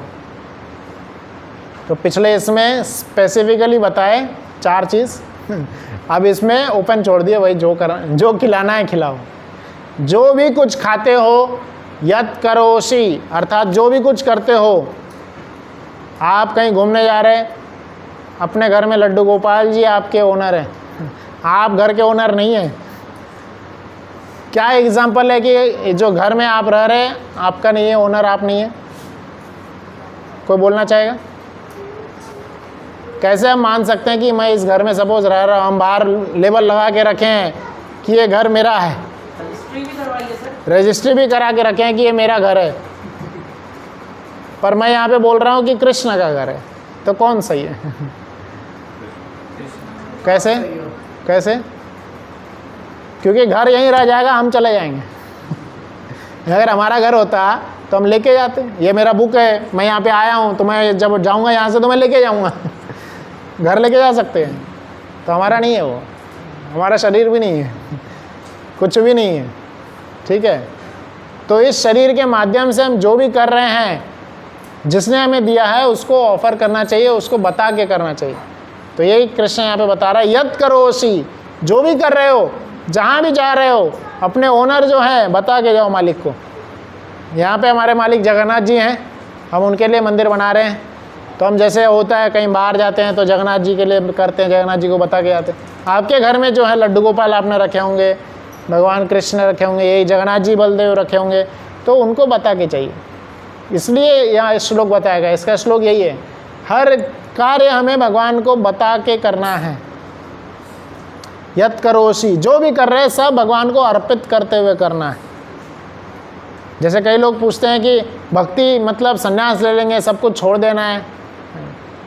तो पिछले इसमें स्पेसिफिकली बताए 4 चीज़, अब इसमें ओपन छोड़ दिए, वही जो खिलाना है खिलाओ। जो भी कुछ खाते हो, यत् करोषि अर्थात जो भी कुछ करते हो। आप कहीं घूमने जा रहे हैं, अपने घर में लड्डू गोपाल जी आपके ओनर हैं, आप घर के ओनर नहीं हैं। क्या एग्जाम्पल है कि जो घर में आप रह रहे हैं आपका नहीं है, ओनर आप नहीं है? कोई बोलना चाहेगा? कैसे हम मान सकते हैं कि मैं इस घर में सपोज रह रहा हूँ, हम बाहर लेबल लगा के रखे हैं कि ये घर मेरा है, रजिस्ट्री भी करा के रखे हैं कि ये मेरा घर है, पर मैं यहाँ पे बोल रहा हूँ कि कृष्ण का घर है, तो कौन सही है? कैसे कैसे? क्योंकि घर यहीं रह जाएगा, हम चले जाएंगे। अगर हमारा घर होता तो हम लेके जाते, ये मेरा बुक है, मैं यहाँ पे आया हूँ, तो मैं जब जाऊँगा यहाँ से तो मैं लेके जाऊँगा घर लेके जा सकते हैं। तो हमारा नहीं है वो, हमारा शरीर भी नहीं है, कुछ भी नहीं है, ठीक है। तो इस शरीर के माध्यम से हम जो भी कर रहे हैं, जिसने हमें दिया है उसको ऑफर करना चाहिए, उसको बता के करना चाहिए। तो यही कृष्ण यहाँ पे बता रहा है, यत करोषि, जो भी कर रहे हो, जहाँ भी जा रहे हो, अपने ओनर जो है बता के जाओ मालिक को। यहाँ पे हमारे मालिक जगन्नाथ जी हैं, हम उनके लिए मंदिर बना रहे हैं। तो हम जैसे होता है कहीं बाहर जाते हैं तो जगन्नाथ जी के लिए करते हैं, जगन्नाथ जी को बता के आते हैं। आपके घर में जो है लड्डू गोपाल आपने रखे होंगे, भगवान कृष्ण रखे होंगे, यही जगन्नाथ जी बलदेव रखे होंगे, तो उनको बता के चाहिए। इसलिए यहाँ श्लोक बताया गया, इसका श्लोक यही है, हर कार्य हमें भगवान को बता के करना है। यत करोषि, जो भी कर रहे हैं सब भगवान को अर्पित करते हुए करना है। जैसे कई लोग पूछते हैं कि भक्ति मतलब संन्यास ले लेंगे, सब कुछ छोड़ देना है,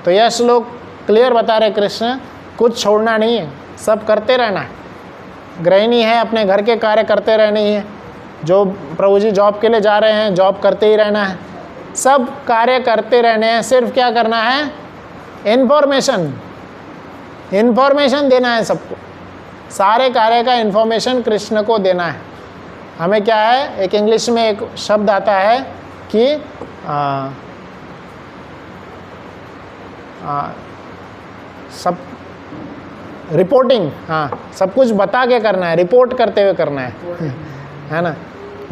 तो यह श्लोक क्लियर बता रहे कृष्ण, कुछ छोड़ना नहीं है, सब करते रहना है। गृहिणी है, अपने घर के कार्य करते रहने ही है। जो प्रभु जी जॉब के लिए जा रहे हैं, जॉब करते ही रहना है, सब कार्य करते रहने हैं। सिर्फ क्या करना है, इन्फॉर्मेशन देना है सबको, सारे कार्य का इन्फॉर्मेशन कृष्ण को देना है। हमें क्या है, एक इंग्लिश में एक शब्द आता है कि सब रिपोर्टिंग, हाँ, सब कुछ बता के करना है, रिपोर्ट करते हुए करना है ना।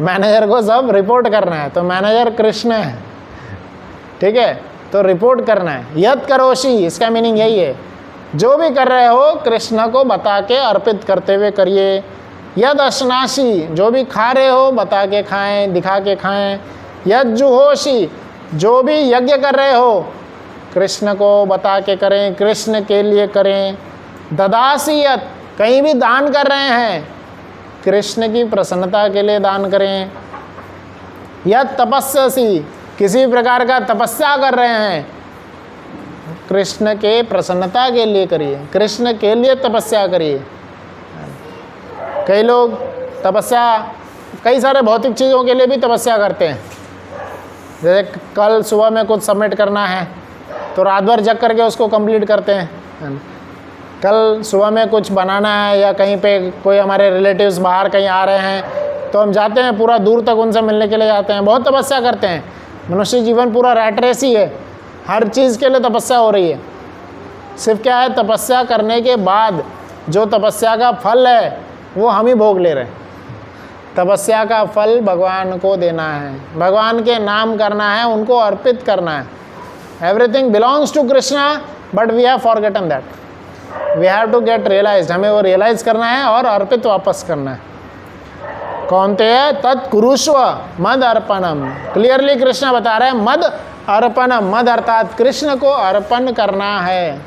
मैनेजर को सब रिपोर्ट करना है, तो मैनेजर कृष्ण है, ठीक है, तो रिपोर्ट करना है। यत करोषि, इसका मीनिंग यही है, जो भी कर रहे हो कृष्ण को बता के अर्पित करते हुए करिए। यद अश्नासी, जो भी खा रहे हो बता के खाएं, दिखा के खाएं। यद जुहोषि, जो भी यज्ञ कर रहे हो कृष्ण को बता के करें, कृष्ण के लिए करें। ददासी यत, कहीं भी दान कर रहे हैं कृष्ण की प्रसन्नता के लिए दान करें। यद तपस्यसि, किसी प्रकार का तपस्या कर रहे हैं कृष्ण के प्रसन्नता के लिए करिए, कृष्ण के लिए तपस्या करिए। कई लोग तपस्या कई सारे भौतिक चीज़ों के लिए भी तपस्या करते हैं। जैसे कल सुबह में कुछ सबमिट करना है तो रात भर जग करके उसको कंप्लीट करते हैं। कल सुबह में कुछ बनाना है या कहीं पे कोई हमारे रिलेटिव्स बाहर कहीं आ रहे हैं तो हम जाते हैं, पूरा दूर तक उनसे मिलने के लिए जाते हैं, बहुत तपस्या करते हैं। मनुष्य जीवन पूरा रैट रेस ही है, हर चीज़ के लिए तपस्या हो रही है। सिर्फ क्या है, तपस्या करने के बाद जो तपस्या का फल है वो हम ही भोग ले रहे हैं। तपस्या का फल भगवान को देना है, भगवान के नाम करना है, उनको अर्पित करना है। Everything belongs to Krishna but we have forgotten that. We have to get realised, हमें वो रियलाइज करना है और अर्पित वापस करना है। कौन्तेय तत्कुरुष्व मद अर्पणम, क्लियरली कृष्ण बता रहे हैं मद अर्पणम, मद अर्थात कृष्ण को अर्पण करना है।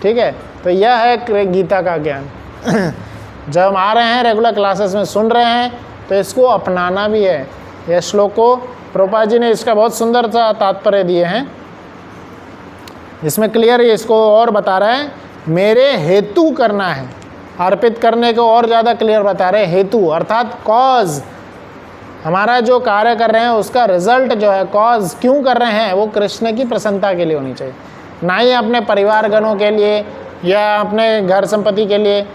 ठीक है, तो यह है गीता का ज्ञान। जब हम आ रहे हैं रेगुलर क्लासेस में सुन रहे हैं तो इसको अपनाना भी है। यह श्लोक को प्रभुपाद जी ने इसका बहुत सुंदर सा तात्पर्य दिए हैं। इसमें क्लियर इसको और बता रहे हैं, मेरे हेतु करना है, अर्पित करने को और ज़्यादा क्लियर बता रहे हैं। हेतु अर्थात कॉज, हमारा जो कार्य कर रहे हैं उसका रिजल्ट जो है, कॉज क्यों कर रहे हैं, वो कृष्ण की प्रसन्नता के लिए होनी चाहिए, ना ही अपने परिवारगणों के लिए या अपने घर संपत्ति के लिए।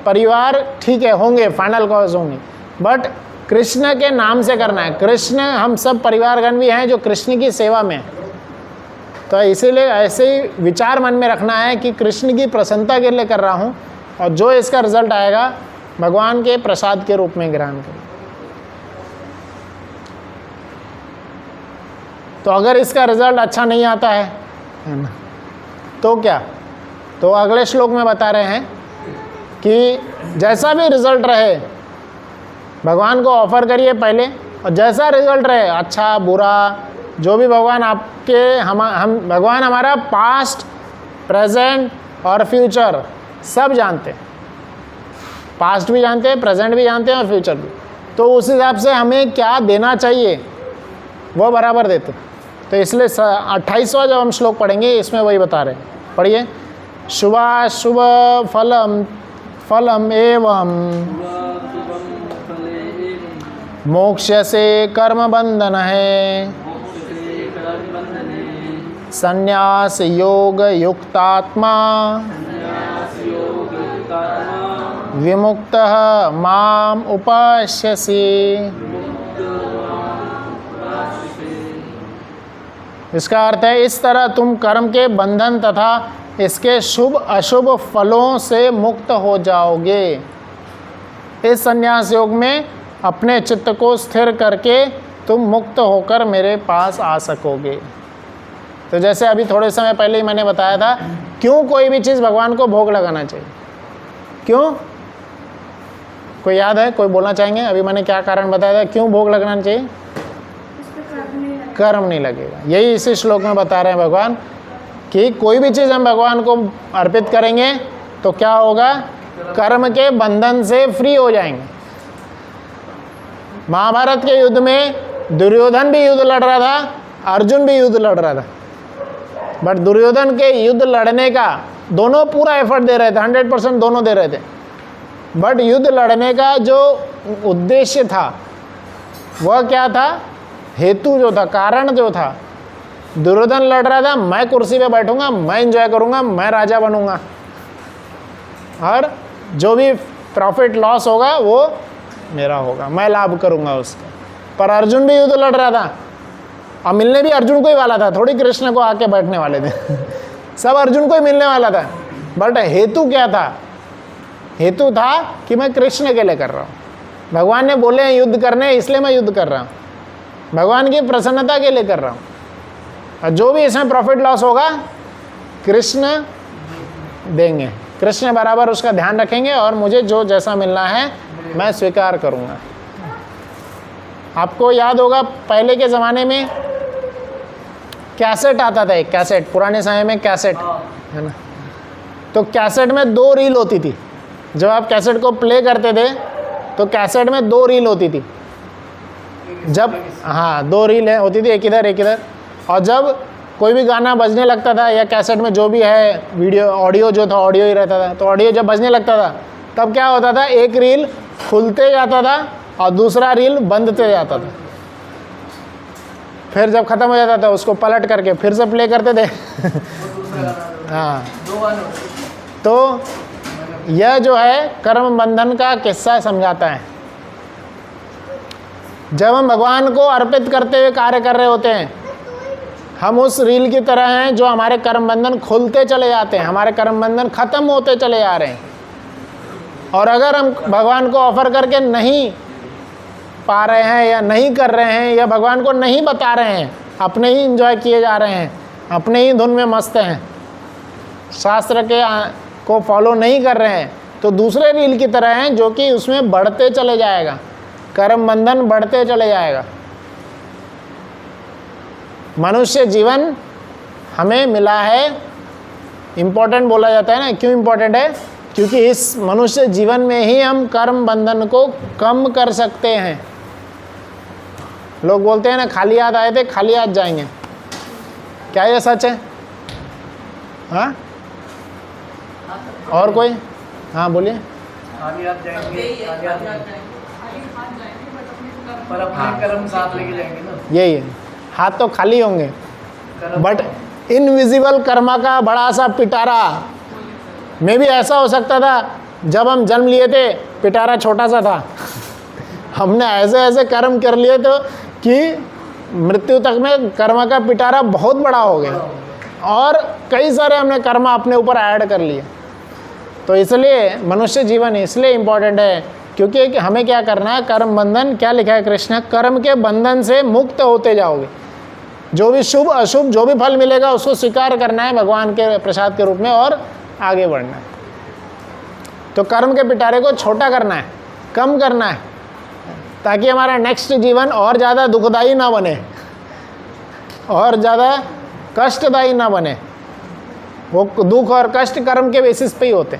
परिवार ठीक है होंगे, फाइनल कॉज होंगे, बट कृष्ण के नाम से करना है। कृष्ण, हम सब परिवारगण भी हैं जो कृष्ण की सेवा में, तो इसीलिए ऐसे ही विचार मन में रखना है कि कृष्ण की प्रसन्नता के लिए कर रहा हूँ और जो इसका रिजल्ट आएगा भगवान के प्रसाद के रूप में ग्रहण करें। तो अगर इसका रिजल्ट अच्छा नहीं आता है ना, तो क्या, तो अगले श्लोक में बता रहे हैं कि जैसा भी रिजल्ट रहे भगवान को ऑफर करिए पहले, और जैसा रिजल्ट रहे, अच्छा बुरा, जो भी भगवान आपके हम भगवान हमारा पास्ट, प्रेजेंट और फ्यूचर सब जानते हैं। पास्ट भी जानते हैं, प्रेजेंट भी जानते हैं और फ्यूचर भी। तो उस हिसाब से हमें क्या देना चाहिए वो बराबर देते हैं। तो इसलिए 28वां जब हम श्लोक पढ़ेंगे इसमें वही बता रहे हैं। पढ़िए, शुभाशुभ फलम फलम एवं मोक्ष से कर्म बंधन है, संन्यास योग युक्तात्मा विमुक्तः माम उपास्यसि। इसका अर्थ है इस तरह तुम कर्म के बंधन तथा इसके शुभ अशुभ फलों से मुक्त हो जाओगे। इस संन्यास योग में अपने चित्त को स्थिर करके तुम मुक्त होकर मेरे पास आ सकोगे। तो जैसे अभी थोड़े समय पहले ही मैंने बताया था, क्यों कोई भी चीज़ भगवान को भोग लगाना चाहिए? क्यों? कोई याद है? कोई बोलना चाहेंगे? अभी मैंने क्या कारण बताया था क्यों भोग लगाना चाहिए? कर्म नहीं लगेगा। यही इसी श्लोक में बता रहे हैं भगवान कि कोई भी चीज़ हम भगवान को अर्पित करेंगे तो क्या होगा? कर्म के बंधन से फ्री हो जाएंगे। महाभारत के युद्ध में दुर्योधन भी युद्ध लड़ रहा था, अर्जुन भी युद्ध लड़ रहा था, बट दुर्योधन के युद्ध लड़ने का दोनों पूरा एफर्ट दे रहे थे, 100% दोनों दे रहे थे, बट युद्ध लड़ने का जो उद्देश्य था वह क्या था? हेतु जो था, कारण जो था, दुर्योधन लड़ रहा था मैं कुर्सी पे बैठूंगा, मैं एंजॉय करूंगा, मैं राजा बनूंगा और जो भी प्रॉफिट लॉस होगा वो मेरा होगा, मैं लाभ करूंगा उसका। पर अर्जुन भी युद्ध लड़ रहा था और मिलने भी अर्जुन को ही वाला था, थोड़ी कृष्ण को आके बैठने वाले थे सब अर्जुन को ही मिलने वाला था, बट हेतु क्या था? हेतु था कि मैं कृष्ण के लिए कर रहा हूँ, भगवान ने बोले हैं युद्ध करने इसलिए मैं युद्ध कर रहा हूँ, भगवान की प्रसन्नता के लिए कर रहा हूँ, और जो भी इसमें प्रॉफिट लॉस होगा कृष्ण देंगे, कृष्ण बराबर उसका ध्यान रखेंगे और मुझे जो जैसा मिलना है मैं स्वीकार करूँगा। आपको याद होगा पहले के ज़माने में कैसेट आता था, एक कैसेट, पुराने समय में कैसेट है ना, तो कैसेट में 2 रील होती थी। जब आप कैसेट को प्ले करते थे तो कैसेट में 2 रील होती थी, जब 2 रील होती थी, एक इधर एक इधर, और जब कोई भी गाना बजने लगता था या कैसेट में जो भी है वीडियो ऑडियो जो था ऑडियो ही रहता था, तो ऑडियो जब बजने लगता था तब क्या होता था? एक रील खुलते जाता था और दूसरा रील बंदते जाता था, फिर जब ख़त्म हो जाता था उसको पलट करके फिर से प्ले करते थे हाँ, तो यह जो है कर्म बंधन का किस्सा समझाता है। जब हम भगवान को अर्पित करते हुए कार्य कर रहे होते हैं, हम उस रील की तरह हैं जो हमारे कर्म बंधन खुलते चले जाते हैं, हमारे कर्म बंधन खत्म होते चले जा रहे हैं। और अगर हम भगवान को ऑफर करके नहीं पा रहे हैं या नहीं कर रहे हैं या भगवान को नहीं बता रहे हैं, अपने ही इंजॉय किए जा रहे हैं, अपने ही धुन में मस्त हैं, शास्त्र के को फॉलो नहीं कर रहे हैं, तो दूसरे रील की तरह हैं जो कि उसमें बढ़ते चले जाएगा, कर्म बंधन बढ़ते चले जाएगा। मनुष्य जीवन हमें मिला है, इम्पोर्टेंट बोला जाता है ना, क्यों इम्पोर्टेंट है? क्योंकि इस मनुष्य जीवन में ही हम कर्म बंधन को कम कर सकते हैं। लोग बोलते हैं ना खाली हाथ आए थे खाली हाथ जाएंगे, क्या ये सच है? हाँ, और कोई? हाँ बोलिए। खाली हाथ जाएंगे, खाली हाथ जाएंगे, पर अपने कर्म साथ लेके जाएंगे ना। यही है, हाथ तो खाली होंगे बट इनविजिबल कर्मा का बड़ा सा पिटारा में भी ऐसा हो सकता था। जब हम जन्म लिए थे पिटारा छोटा सा था हमने ऐसे ऐसे कर्म कर लिए तो कि मृत्यु तक में कर्म का पिटारा बहुत बड़ा हो गया और कई सारे हमने कर्म अपने ऊपर ऐड कर लिए। तो इसलिए मनुष्य जीवन इसलिए इम्पोर्टेंट है क्योंकि हमें क्या करना है? कर्म बंधन, क्या लिखा है कृष्ण? कर्म के बंधन से मुक्त होते जाओगे। जो भी शुभ अशुभ जो भी फल मिलेगा उसको स्वीकार करना है भगवान के प्रसाद के रूप में और आगे बढ़ना है। तो कर्म के पिटारे को छोटा करना है, कम करना है, ताकि हमारा नेक्स्ट जीवन और ज़्यादा दुखदायी ना बने और ज़्यादा कष्टदायी ना बने। वो दुख और कष्ट कर्म के बेसिस पे ही होते।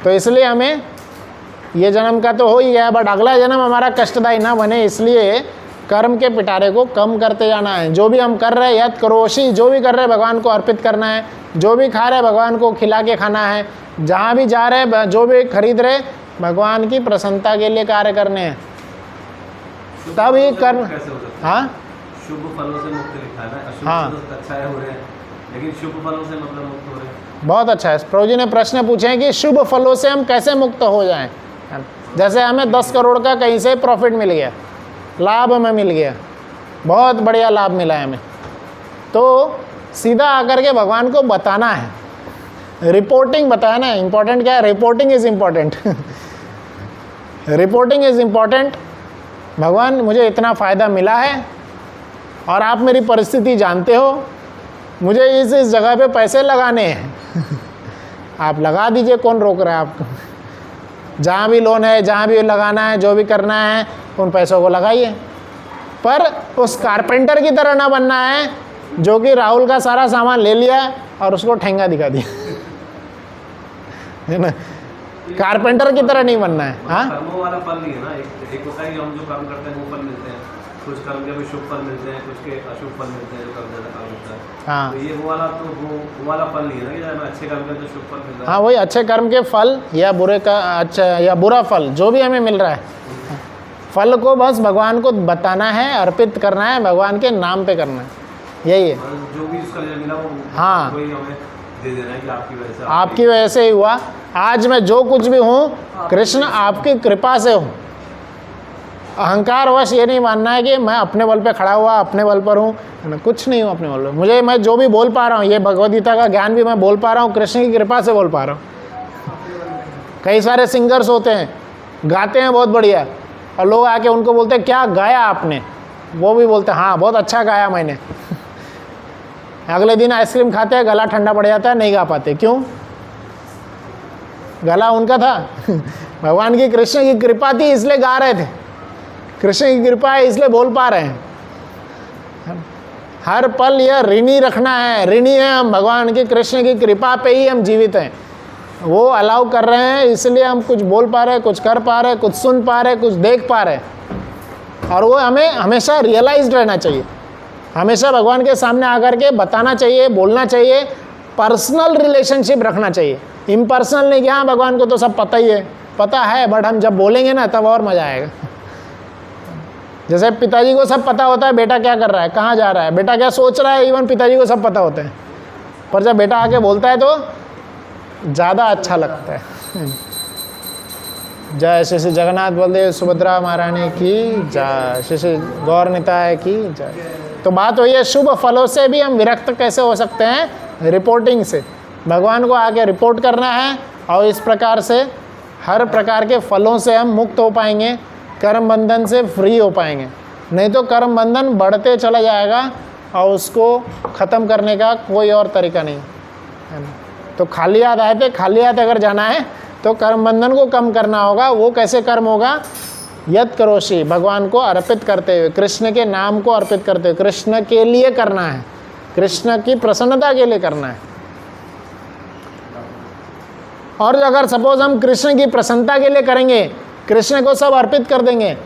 तो इसलिए हमें ये जन्म का तो हो ही गया, बट अगला जन्म हमारा कष्टदायी ना बने, इसलिए कर्म के पिटारे को कम करते जाना है। जो भी हम कर रहे हैं यत करोषि, जो भी कर रहे हैं भगवान को अर्पित करना है, जो भी खा रहे हैं भगवान को खिला के खाना है, जहाँ भी जा रहे हैं जो भी खरीद रहे भगवान की प्रसन्नता के लिए कार्य करने हैं, तब ही कर्म। हाँ, शुभ फलों से मुक्त लिखा है ना, अशुभ हाँ, से तो अच्छा है हो रहे हैं, लेकिन शुभ फलों से मतलब मुक्त हो रहे हैं। बहुत अच्छा है। प्रभु जी ने प्रश्न पूछे हैं कि शुभ फलों से हम कैसे मुक्त हो जाएं। जैसे हमें 10 करोड़ का कहीं से प्रॉफिट मिल गया, लाभ हमें मिल गया, बहुत बढ़िया लाभ मिला है हमें, तो सीधा आकर के भगवान को बताना है, रिपोर्टिंग बताना है। इम्पोर्टेंट क्या है? Reporting is important. Reporting is important. भगवान मुझे इतना फ़ायदा मिला है और आप मेरी परिस्थिति जानते हो, मुझे इस जगह पे पैसे लगाने हैं। आप लगा दीजिए, कौन रोक रहा है आपको? जहाँ भी लोन है, जहाँ भी लगाना है, जो भी करना है, उन पैसों को लगाइए। पर उस कारपेंटर की तरह ना बनना है जो कि राहुल का सारा सामान ले लिया और उसको ठेंगा दिखा दिया, है ना। कारपेंटर की तरह नहीं बनना है। हाँ, कर्मों वाला फल नहीं है ना। एक होता है कि हम जो कर्म करते हैं वो फल मिलते हैं, कुछ कर्म के भी शुभ फल मिलते हैं, कुछ के अशुभ फल मिलते हैं जो कर्म ज्यादा कर्म होता है। हाँ, तो ये वो वाला फल नहीं है ना कि जब मैं अच्छे कर्म करते तो शुभ फल मिल रहा है। हाँ, वही अच्छे कर्म के फल या बुरे का अच्छा या बुरा फल जो भी हमें मिल रहा है, फल को बस भगवान को बताना है, अर्पित करना है, भगवान के नाम पे करना है, यही है। और जो भी उसका रिजल्ट मिला वो हाँ, वही हमें दे देना है कि आपकी वजह से ही हुआ। आज मैं जो कुछ भी हूँ कृष्ण आपकी कृपा से हूँ। अहंकारवश ये नहीं मानना है कि मैं अपने बल पे खड़ा हुआ, अपने बल पर हूँ, कुछ नहीं हूँ अपने बल पर। मैं जो भी बोल पा रहा हूँ, ये भगवद गीता का ज्ञान भी मैं बोल पा रहा हूँ, कृष्ण की कृपा से बोल पा रहा हूँ। कई सारे सिंगर्स होते हैं, गाते हैं बहुत बढ़िया, और लोग आके उनको बोलते हैं क्या गाया आपने, वो भी बोलते हैं हाँ बहुत अच्छा गाया मैंने। अगले दिन आइसक्रीम खाते हैं, गला ठंडा पड़ जाता है, नहीं गा पाते। क्यों? गला उनका था। भगवान की, कृष्ण की कृपा थी इसलिए गा रहे थे, कृष्ण की कृपा है इसलिए बोल पा रहे हैं। हर पल यह ऋणी रखना है, ऋणी है हम भगवान की, कृष्ण की कृपा पे ही हम जीवित हैं। वो अलाउ कर रहे हैं इसलिए हम कुछ बोल पा रहे हैं, कुछ कर पा रहे हैं, कुछ सुन पा रहे हैं, कुछ देख पा रहे हैं। और वो हमें हमेशा रियलाइज्ड रहना चाहिए, हमेशा भगवान के सामने आकर के बताना चाहिए, बोलना चाहिए, पर्सनल रिलेशनशिप रखना चाहिए। इम्पर्सनल नहीं कि हाँ भगवान को तो सब पता ही है, पता है, बट हम जब बोलेंगे ना तब और मज़ा आएगा। जैसे पिताजी को सब पता होता है बेटा क्या कर रहा है, कहाँ जा रहा है, बेटा क्या सोच रहा है, इवन पिताजी को सब पता होता है, पर जब बेटा आके बोलता है तो ज़्यादा अच्छा लगता है। जय श्री श्री जगन्नाथ बलदेव सुभद्रा महारानी की जय, श्री श्री गौर निताय की जय। तो बात वही है, शुभ फलों से भी हम विरक्त कैसे हो सकते हैं? रिपोर्टिंग से। भगवान को आके रिपोर्ट करना है और इस प्रकार से हर प्रकार के फलों से हम मुक्त हो पाएंगे, कर्म बंधन से फ्री हो पाएंगे। नहीं तो कर्म बंधन बढ़ते चला जाएगा और उसको ख़त्म करने का कोई और तरीका नहीं है ना। तो खाली हाथ आए थे, खाली हाथ अगर जाना है तो कर्म बंधन को कम करना होगा। वो कैसे कर्म होगा? यत करोषि, भगवान को अर्पित करते हुए, कृष्ण के नाम को अर्पित करते हुए, कृष्ण के लिए करना है, कृष्ण की प्रसन्नता के लिए करना है। और अगर सपोज हम कृष्ण की प्रसन्नता के लिए करेंगे, कृष्ण को सब अर्पित कर देंगे,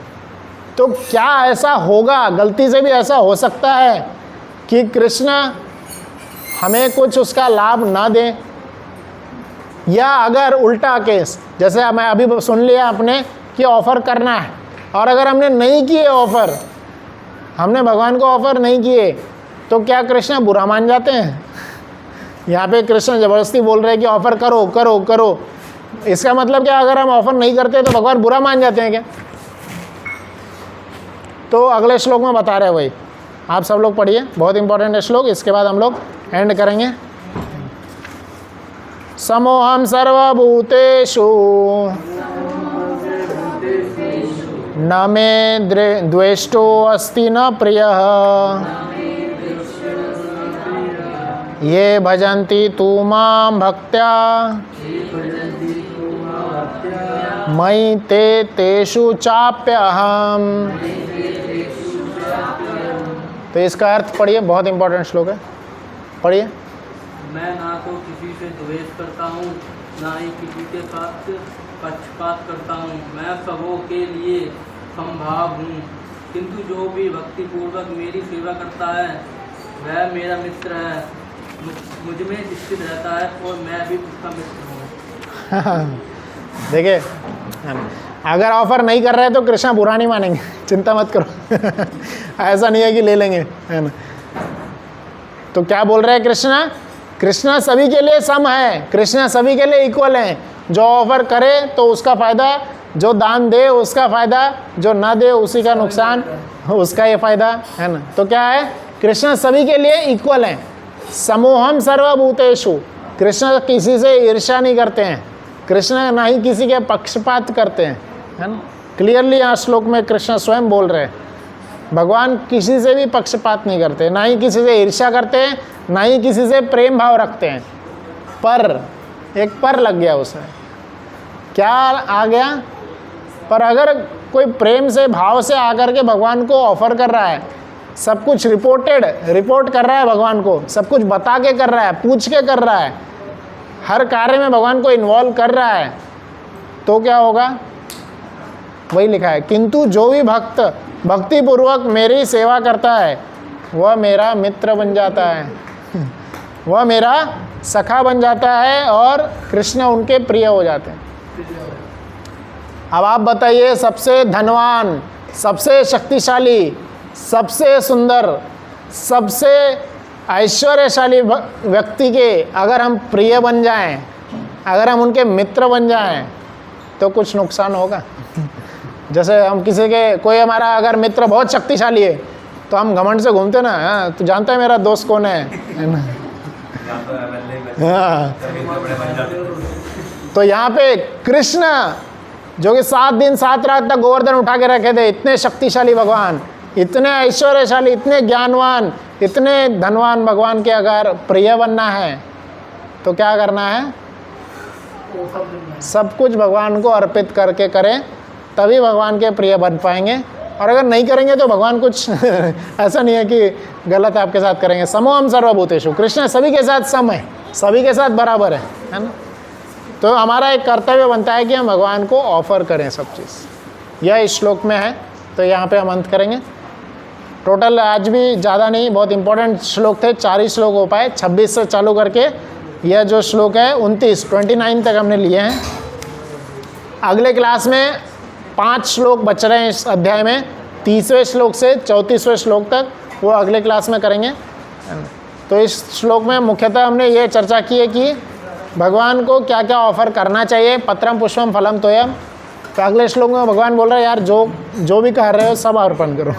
तो क्या ऐसा होगा, गलती से भी ऐसा हो सकता है कि कृष्ण हमें कुछ उसका लाभ ना दें? या अगर उल्टा केस, जैसे मैं अभी सुन लिया आपने कि ऑफ़र करना है, और अगर हमने नहीं किए ऑफ़र, हमने भगवान को ऑफ़र नहीं किए, तो क्या कृष्ण बुरा मान जाते हैं? यहाँ पे कृष्ण ज़बरदस्ती बोल रहे हैं कि ऑफ़र करो करो करो। इसका मतलब क्या, अगर हम ऑफ़र नहीं करते तो भगवान बुरा मान जाते हैं क्या? तो अगले श्लोक में बता रहे हैं वही, आप सब लोग पढ़िए, बहुत इंपॉर्टेंट है श्लोक। इसके बाद हम लोग एंड करेंगे। समोहम सर्वभूतेषु न मे द्वेष्टो अस्ति न प्रियः ये भजन्ति तु मां भक्त्या मयि ते तेषु चाप्यहम्। तो इसका अर्थ पढ़िए, बहुत इंपॉर्टेंट श्लोक है, पढ़िए। मैं ना तो किसी से द्वेष करता हूँ, ना ही किसी के साथ पक्षपात करता हूँ। मैं सबों के लिए संभाव हूँ, किंतु जो भी भक्तिपूर्वक मेरी सेवा करता है वह मेरा मित्र है, मुझ में स्थित रहता है और मैं भी उसका मित्र हूँ। देखिए, अगर ऑफर नहीं कर रहे तो कृष्ण बुरा नहीं मानेंगे, चिंता मत करो। ऐसा नहीं है कि ले लेंगे, है ना। तो क्या बोल रहे हैं कृष्ण? कृष्ण सभी के लिए सम है, कृष्ण सभी के लिए इक्वल है। जो ऑफर करे तो उसका फ़ायदा, जो दान दे उसका फ़ायदा, जो ना दे उसी का नुकसान, उसका ये फ़ायदा, है ना। तो क्या है, कृष्ण सभी के लिए इक्वल हैं। समूहम सर्वभूतेषु, कृष्ण किसी से ईर्ष्या नहीं करते हैं, कृष्ण ना ही किसी के पक्षपात करते हैं, है ना। क्लियरली यहाँ श्लोक में कृष्ण स्वयं बोल रहे हैं, भगवान किसी से भी पक्षपात नहीं करते, ना ही किसी से ईर्ष्या करते हैं, ना ही किसी से प्रेम भाव रखते हैं। पर एक पर लग गया उसमें, क्या आ गया? पर अगर कोई प्रेम से भाव से आकर के भगवान को ऑफर कर रहा है, सब कुछ रिपोर्ट कर रहा है भगवान को, सब कुछ बता के कर रहा है, पूछ के कर रहा है, हर कार्य में भगवान को इन्वॉल्व कर रहा है, तो क्या होगा? वही लिखा है, किंतु जो भी भक्त भक्ति पूर्वक मेरी सेवा करता है वह मेरा मित्र बन जाता है वह मेरा सखा बन जाता है और कृष्ण उनके प्रिय हो जाते हैं। अब आप बताइए, सबसे धनवान, सबसे शक्तिशाली, सबसे सुंदर, सबसे ऐश्वर्यशाली व्यक्ति के अगर हम प्रिय बन जाएं, अगर हम उनके मित्र बन जाएं, तो कुछ नुकसान होगा। जैसे हम किसी के, कोई हमारा अगर मित्र बहुत शक्तिशाली है तो हम घमंड से घूमते ना, हाँ तो जानता है मेरा दोस्त कौन है ना। हाँ, तो यहाँ पे कृष्ण जो कि 7 दिन 7 रात तक गोवर्धन उठा के रखे थे, इतने शक्तिशाली भगवान, इतने ऐश्वर्यशाली, इतने ज्ञानवान, इतने धनवान भगवान के अगर प्रिय बनना है तो क्या करना है? सब कुछ भगवान को अर्पित करके करें, तभी भगवान के प्रिय बन पाएंगे। और अगर नहीं करेंगे तो भगवान कुछ ऐसा नहीं है कि गलत आपके साथ करेंगे। समोहम सर्वभूतेषु, कृष्ण सभी के साथ सम है, सभी के साथ बराबर है ना। तो हमारा एक कर्तव्य बनता है कि हम भगवान को ऑफर करें सब चीज़। यह इस श्लोक में है, तो यहाँ पे हम अंत करेंगे। टोटल आज भी ज़्यादा नहीं, बहुत इंपॉर्टेंट श्लोक थे, 4 ही श्लोक हो पाए। 26 से चालू करके यह जो श्लोक है 29 तक हमने लिए हैं। अगले क्लास में 5 श्लोक बच रहे हैं इस अध्याय में, 30वें श्लोक से 34वें श्लोक तक, वो अगले क्लास में करेंगे। तो इस श्लोक में मुख्यतः हमने ये चर्चा की है कि भगवान को क्या क्या ऑफर करना चाहिए। पत्रम पुष्पम फलम तोयम। तो अगले श्लोक में भगवान बोल रहे हैं, यार जो भी कह रहे हो सब अर्पण करो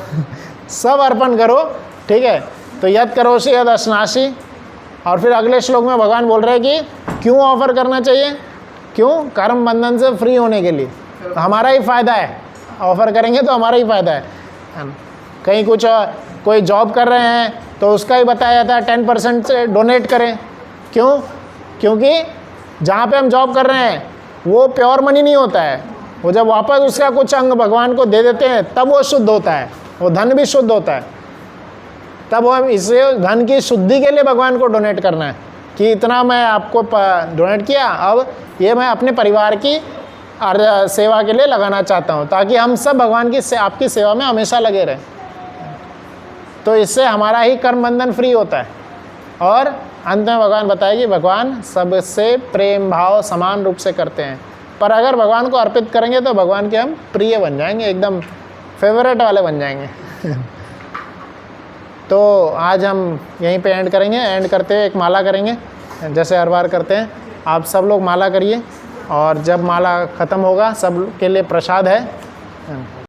सब अर्पण करो, ठीक है। तो यद करोषि यद अश्नासी। और फिर अगले श्लोक में भगवान बोल रहे हैं कि क्यों ऑफर करना चाहिए, क्यों? कर्म बंधन से फ्री होने के लिए। तो हमारा ही फ़ायदा है, ऑफ़र करेंगे तो हमारा ही फ़ायदा है ना। कहीं कुछ कोई जॉब कर रहे हैं तो उसका ही बताया जाता है 10% से डोनेट करें। क्यों? क्योंकि जहाँ पे हम जॉब कर रहे हैं वो प्योर मनी नहीं होता है, वो जब वापस उसका कुछ अंग भगवान को दे देते हैं तब वो शुद्ध होता है, वो धन भी शुद्ध होता है। तब हम इसे धन की शुद्धि के लिए भगवान को डोनेट करना है कि इतना मैं आपको डोनेट किया, अब ये मैं अपने परिवार की सेवा के लिए लगाना चाहता हूँ, ताकि हम सब भगवान की आपकी सेवा में हमेशा लगे रहें। तो इससे हमारा ही कर्म बंधन फ्री होता है। और अंत में भगवान बताएगी, भगवान सबसे प्रेम भाव समान रूप से करते हैं, पर अगर भगवान को अर्पित करेंगे तो भगवान के हम प्रिय बन जाएंगे, एकदम फेवरेट वाले बन जाएंगे तो आज हम यहीं पे एंड करेंगे। एंड करते हुए एक माला करेंगे, जैसे हर बार करते हैं। आप सब लोग माला करिए, और जब माला ख़त्म होगा सब के लिए प्रसाद है।